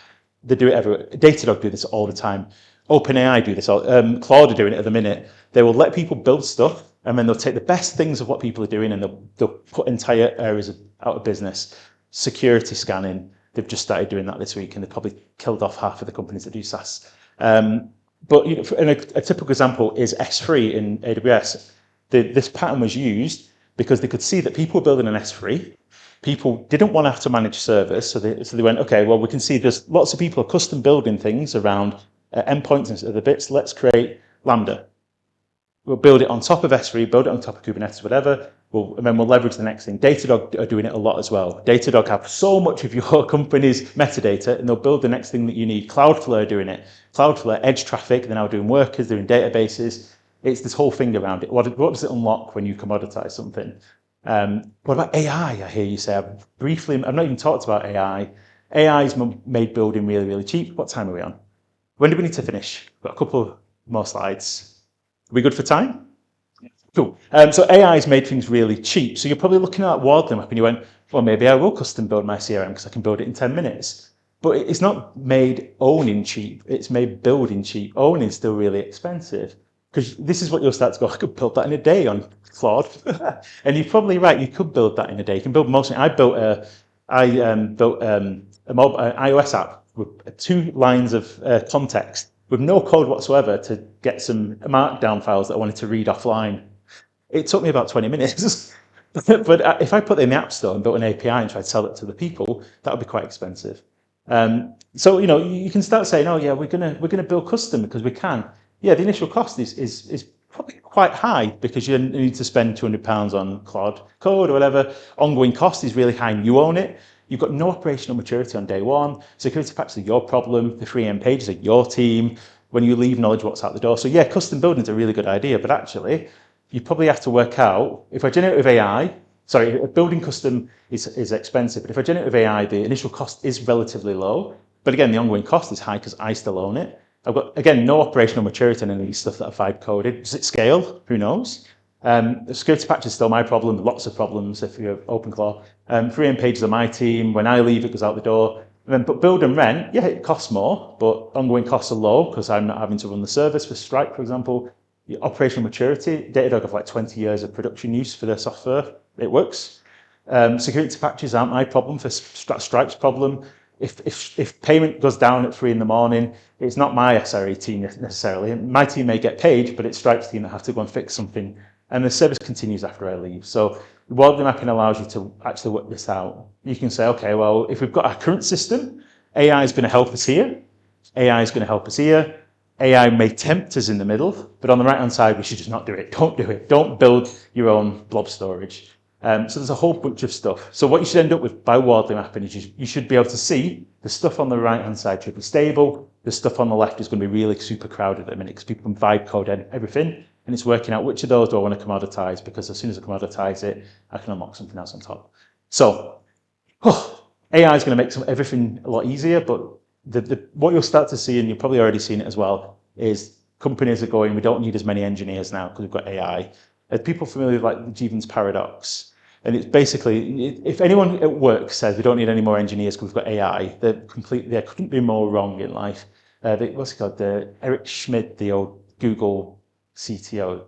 They do it everywhere. Datadog do this all the time. OpenAI do this. Claude are doing it at the minute. They will let people build stuff, and then they'll take the best things of what people are doing, and they'll put entire areas out of business. Security scanning. They've just started doing that this week, and they've probably killed off half of the companies that do SaaS. But a typical example is S3 in AWS. This pattern was used because they could see that people were building an S3. People didn't want to have to manage servers, so they went, okay, well, we can see there's lots of people are custom building things around endpoints and other bits. Let's create Lambda. We'll build it on top of S3, build it on top of Kubernetes, whatever, and then we'll leverage the next thing. Datadog are doing it a lot as well. Datadog have so much of your company's metadata, and they'll build the next thing that you need. Cloudflare are doing it. Cloudflare, edge traffic, they're now doing workers, they're doing databases. It's this whole thing around it. What does it unlock when you commoditize something? What about AI? I hear you say. I've not even talked about AI. AI's made building really, really cheap. What time are we on? When do we need to finish? We've got a couple more slides. Are we good for time? Cool. So AI's made things really cheap. So you're probably looking at Wardley Mapping and you went, well, maybe I will custom build my CRM because I can build it in 10 minutes. But it's not made owning cheap. It's made building cheap. Owning is still really expensive. Because this is what you'll start to go, I could build that in a day on Claude. And you're probably right, you could build that in a day. You can build most. I built an iOS app with 2 lines of context with no code whatsoever to get some markdown files that I wanted to read offline. It took me about 20 minutes. But if I put it in the App Store and built an API and tried to sell it to the people, that would be quite expensive. So you can start saying, oh yeah, we're gonna build custom because we can. Yeah, the initial cost is probably quite high because you need to spend £200 on Claude code or whatever. Ongoing cost is really high and you own it. You've got no operational maturity on day one. Security patches are your problem. The free end pages are your team. When you leave, knowledge what's out the door. So yeah, custom building is a really good idea, but actually you probably have to work out, if I generative AI, building custom is expensive, but if I generative AI, the initial cost is relatively low. But again, the ongoing cost is high because I still own it. I've got, again, no operational maturity on any of these stuff that I've vibe coded. Does it scale? Who knows? The security patch is still my problem, lots of problems if you're OpenClaw. Free end pages are my team. When I leave, it goes out the door. But build and rent, yeah, it costs more, but ongoing costs are low because I'm not having to run the service for Stripe, for example. The operational maturity, Datadog have like 20 years of production use for their software. It works. Security patches aren't my problem, for Stripe's problem. If payment goes down at 3 in the morning, it's not my SRE team necessarily. My team may get paid, but it's Stripe's team that have to go and fix something. And the service continues after I leave. So Wardley Mapping allows you to actually work this out. You can say, okay, well, if we've got our current system, AI is going to help us here. AI is going to help us here. AI may tempt us in the middle, but on the right-hand side, we should just not do it. Don't do it. Don't build your own blob storage. So there's a whole bunch of stuff. So what you should end up with by Wardley Mapping is you should be able to see the stuff on the right-hand side should be stable. The stuff on the left is going to be really super crowded at the minute because people can vibe code everything. And it's working out which of those do I want to commoditize, because as soon as I commoditize it, I can unlock something else on top. So AI is going to make everything a lot easier, but what you'll start to see, and you've probably already seen it as well, is companies are going, we don't need as many engineers now because we've got AI. Are people familiar with like the Jevons paradox? And it's basically, if anyone at work says we don't need any more engineers because we've got AI, they couldn't be more wrong in life. What's it called? Eric Schmidt, the old Google CTO,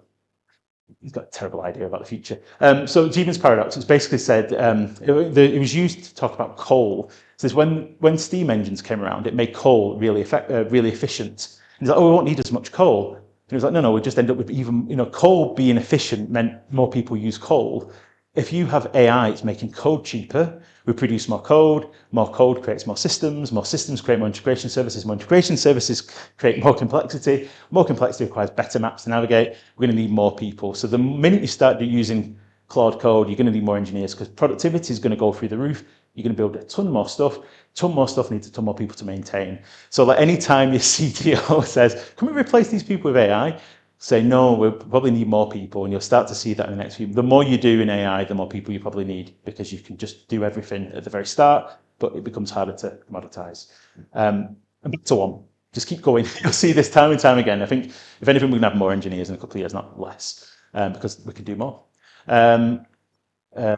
he's got a terrible idea about the future. So Jevons paradox, it's basically said, it was used to talk about coal. So when steam engines came around, it made coal really efficient. And he's like, oh, we won't need as much coal. And he was like, no, we'll just end up with even, coal being efficient meant more people use coal. If you have AI, it's making code cheaper. We produce more code creates more systems create more integration services create more complexity requires better maps to navigate. We're going to need more people. So the minute you start using Claude Code, you're going to need more engineers because productivity is going to go through the roof. You're going to build a ton more stuff. Ton more stuff needs a ton more people to maintain. So like any time your CTO says, can we replace these people with AI? Say, no, we probably need more people. And you'll start to see that in the next few. The more you do in AI, the more people you probably need because you can just do everything at the very start, but it becomes harder to commoditize. And back to one. Just keep going. You'll see this time and time again. I think, if anything, we're going to have more engineers in a couple of years, not less, because we can do more. A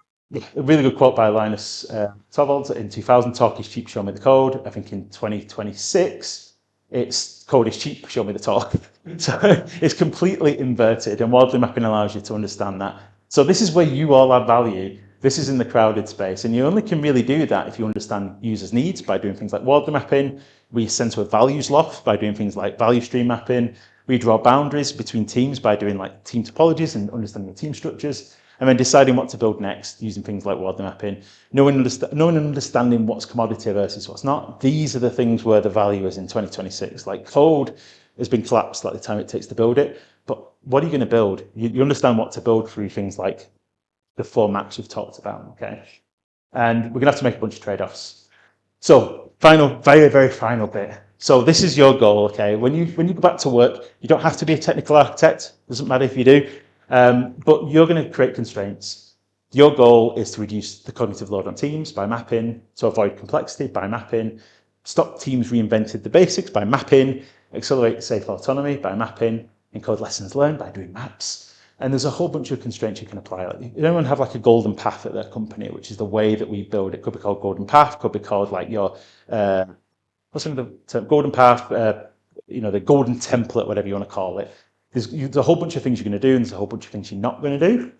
really good quote by Linus Torvalds in 2000, talk is cheap, show me the code. I think in 2026, it's code is cheap, show me the talk. So it's completely inverted, and Wardley Mapping allows you to understand that. So this is where you all add value. This is in the crowded space, and you only can really do that if you understand users' needs by doing things like Wardley Mapping. We send to a values loft by doing things like value stream mapping. We draw boundaries between teams by doing like team topologies and understanding the team structures, and then deciding what to build next using things like Wardley Mapping. Knowing and understanding what's commodity versus what's not. These are the things where the value is in 2026. Like code has been collapsed like the time it takes to build it, but what are you going to build? You understand what to build through things like the 4 maps we've talked about, okay? And we're going to have to make a bunch of trade-offs. So final, very, very final bit. So this is your goal, okay? When you go back to work, you don't have to be a technical architect. Doesn't matter if you do, but you're going to create constraints. Your goal is to reduce the cognitive load on teams by mapping, to avoid complexity by mapping, stop teams reinvented the basics by mapping, accelerate safe autonomy by mapping, encode lessons learned by doing maps. And there's a whole bunch of constraints you can apply. Like, anyone have like a golden path at their company, which is the way that we build it. Could be called golden path, could be called like your, what's the term? Golden path, the golden template, whatever you want to call it. There's a whole bunch of things you're going to do, and there's a whole bunch of things you're not going to do.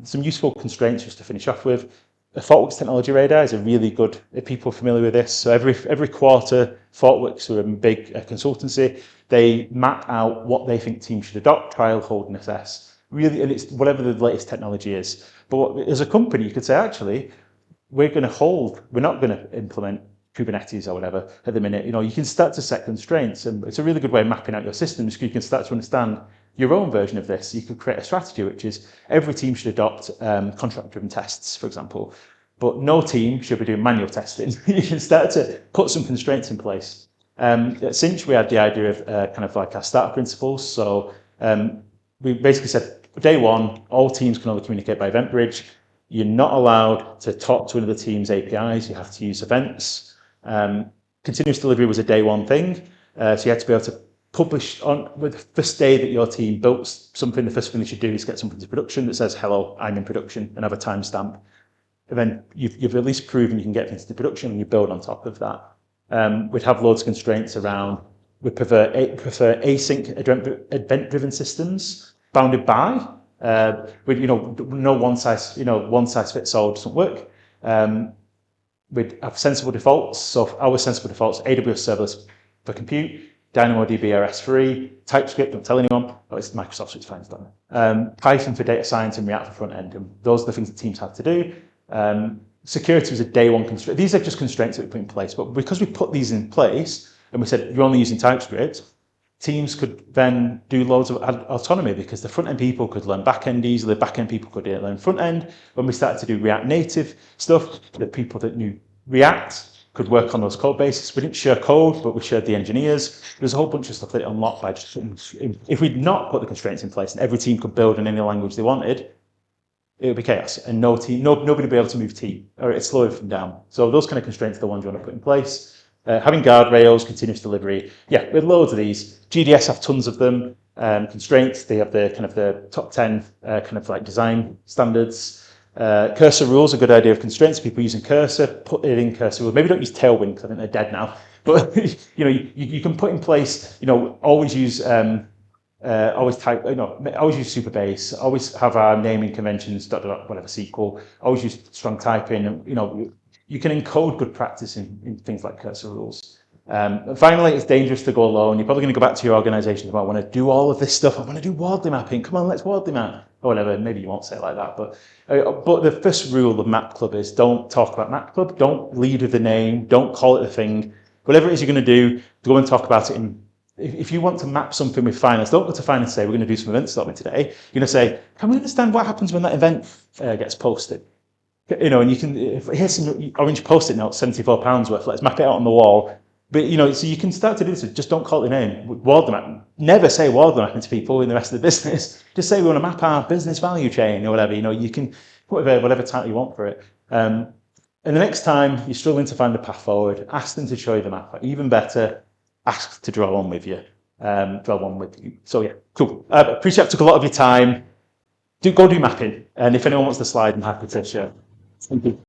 Some useful constraints just to finish off with. A ThoughtWorks technology radar is a really good, if people are familiar with this. So every quarter, ThoughtWorks, who are a big consultancy, they map out what they think teams should adopt, trial, hold, and assess. Really, and it's whatever the latest technology is. But as a company, you could say, actually, we're not going to implement Kubernetes or whatever at the minute. You can start to set constraints, and it's a really good way of mapping out your systems because you can start to understand your own version of this. You could create a strategy, which is every team should adopt contract-driven tests, for example, but no team should be doing manual testing. You can start to put some constraints in place. At Cinch, we had the idea of kind of like our starter principles. So we basically said, day one, all teams can only communicate by event bridge. You're not allowed to talk to another team's APIs. You have to use events. Continuous delivery was a day one thing. So you had to be able to publish on with the first day that your team built something. The first thing they should do is get something to production that says, hello, I'm in production, and have a timestamp. And then you've at least proven you can get things to production, and you build on top of that. We'd have loads of constraints around, we prefer async event-driven systems bounded by, with no one size fits all doesn't work. We'd have sensible defaults. So our sensible defaults, AWS serverless for compute, DynamoDB RS3, TypeScript, don't tell anyone. Oh, it's Microsoft, so it's fine, it's done. Python for data science and React for front end. And those are the things that teams have to do. Security was a day one constraint. These are just constraints that we put in place. But because we put these in place and we said you're only using TypeScript, teams could then do loads of autonomy because the front end people could learn back end easily, the back end people could learn front end. When we started to do React Native stuff, the people that knew React could work on those code bases. We didn't share code, but we shared the engineers. There's a whole bunch of stuff that it unlocked by just, if we'd not put the constraints in place and every team could build in any language they wanted, it would be chaos, and nobody would be able to move team, or it'd slow them down. So those kind of constraints are the ones you want to put in place. Having guardrails, continuous delivery, yeah, with loads of these. GDS have tons of them. Constraints, they have the kind of the top 10 kind of like design standards. Cursor rules, a good idea of constraints. People using cursor, put it in cursor rules. Maybe don't use Tailwind because I think they're dead now. But you can put in place. Always use always use Superbase. Always have our naming conventions. Whatever SQL. Always use strong typing. And you can encode good practice in things like cursor rules. And finally, it's dangerous to go alone. You're probably going to go back to your organization and I want to do all of this stuff. I want to do Wardley mapping. Come on, let's Wardley map. Or whatever, maybe you won't say it like that. But the first rule of Map Club is don't talk about Map Club. Don't lead with the name. Don't call it the thing. Whatever it is you're going to do, go and talk about it in if you want to map something with finance, don't go to finance and say, we're going to do some event storming today. You're going to say, can we understand what happens when that event gets posted? You know, and you can, here's some orange post-it notes, £74 worth, let's map it out on the wall. But, you know, so you can start to do this, just don't call it the name. Wardley Mapping. Never say Wardley Mapping to people in the rest of the business. Just say we want to map our business value chain or whatever. You know, you can put whatever title you want for it. And the next time you're struggling to find a path forward, ask them to show you the map. Even better, ask to draw one with you. So yeah, cool. Appreciate I took a lot of your time. Go do mapping. And if anyone wants the slide, I'm happy to share. Thank you.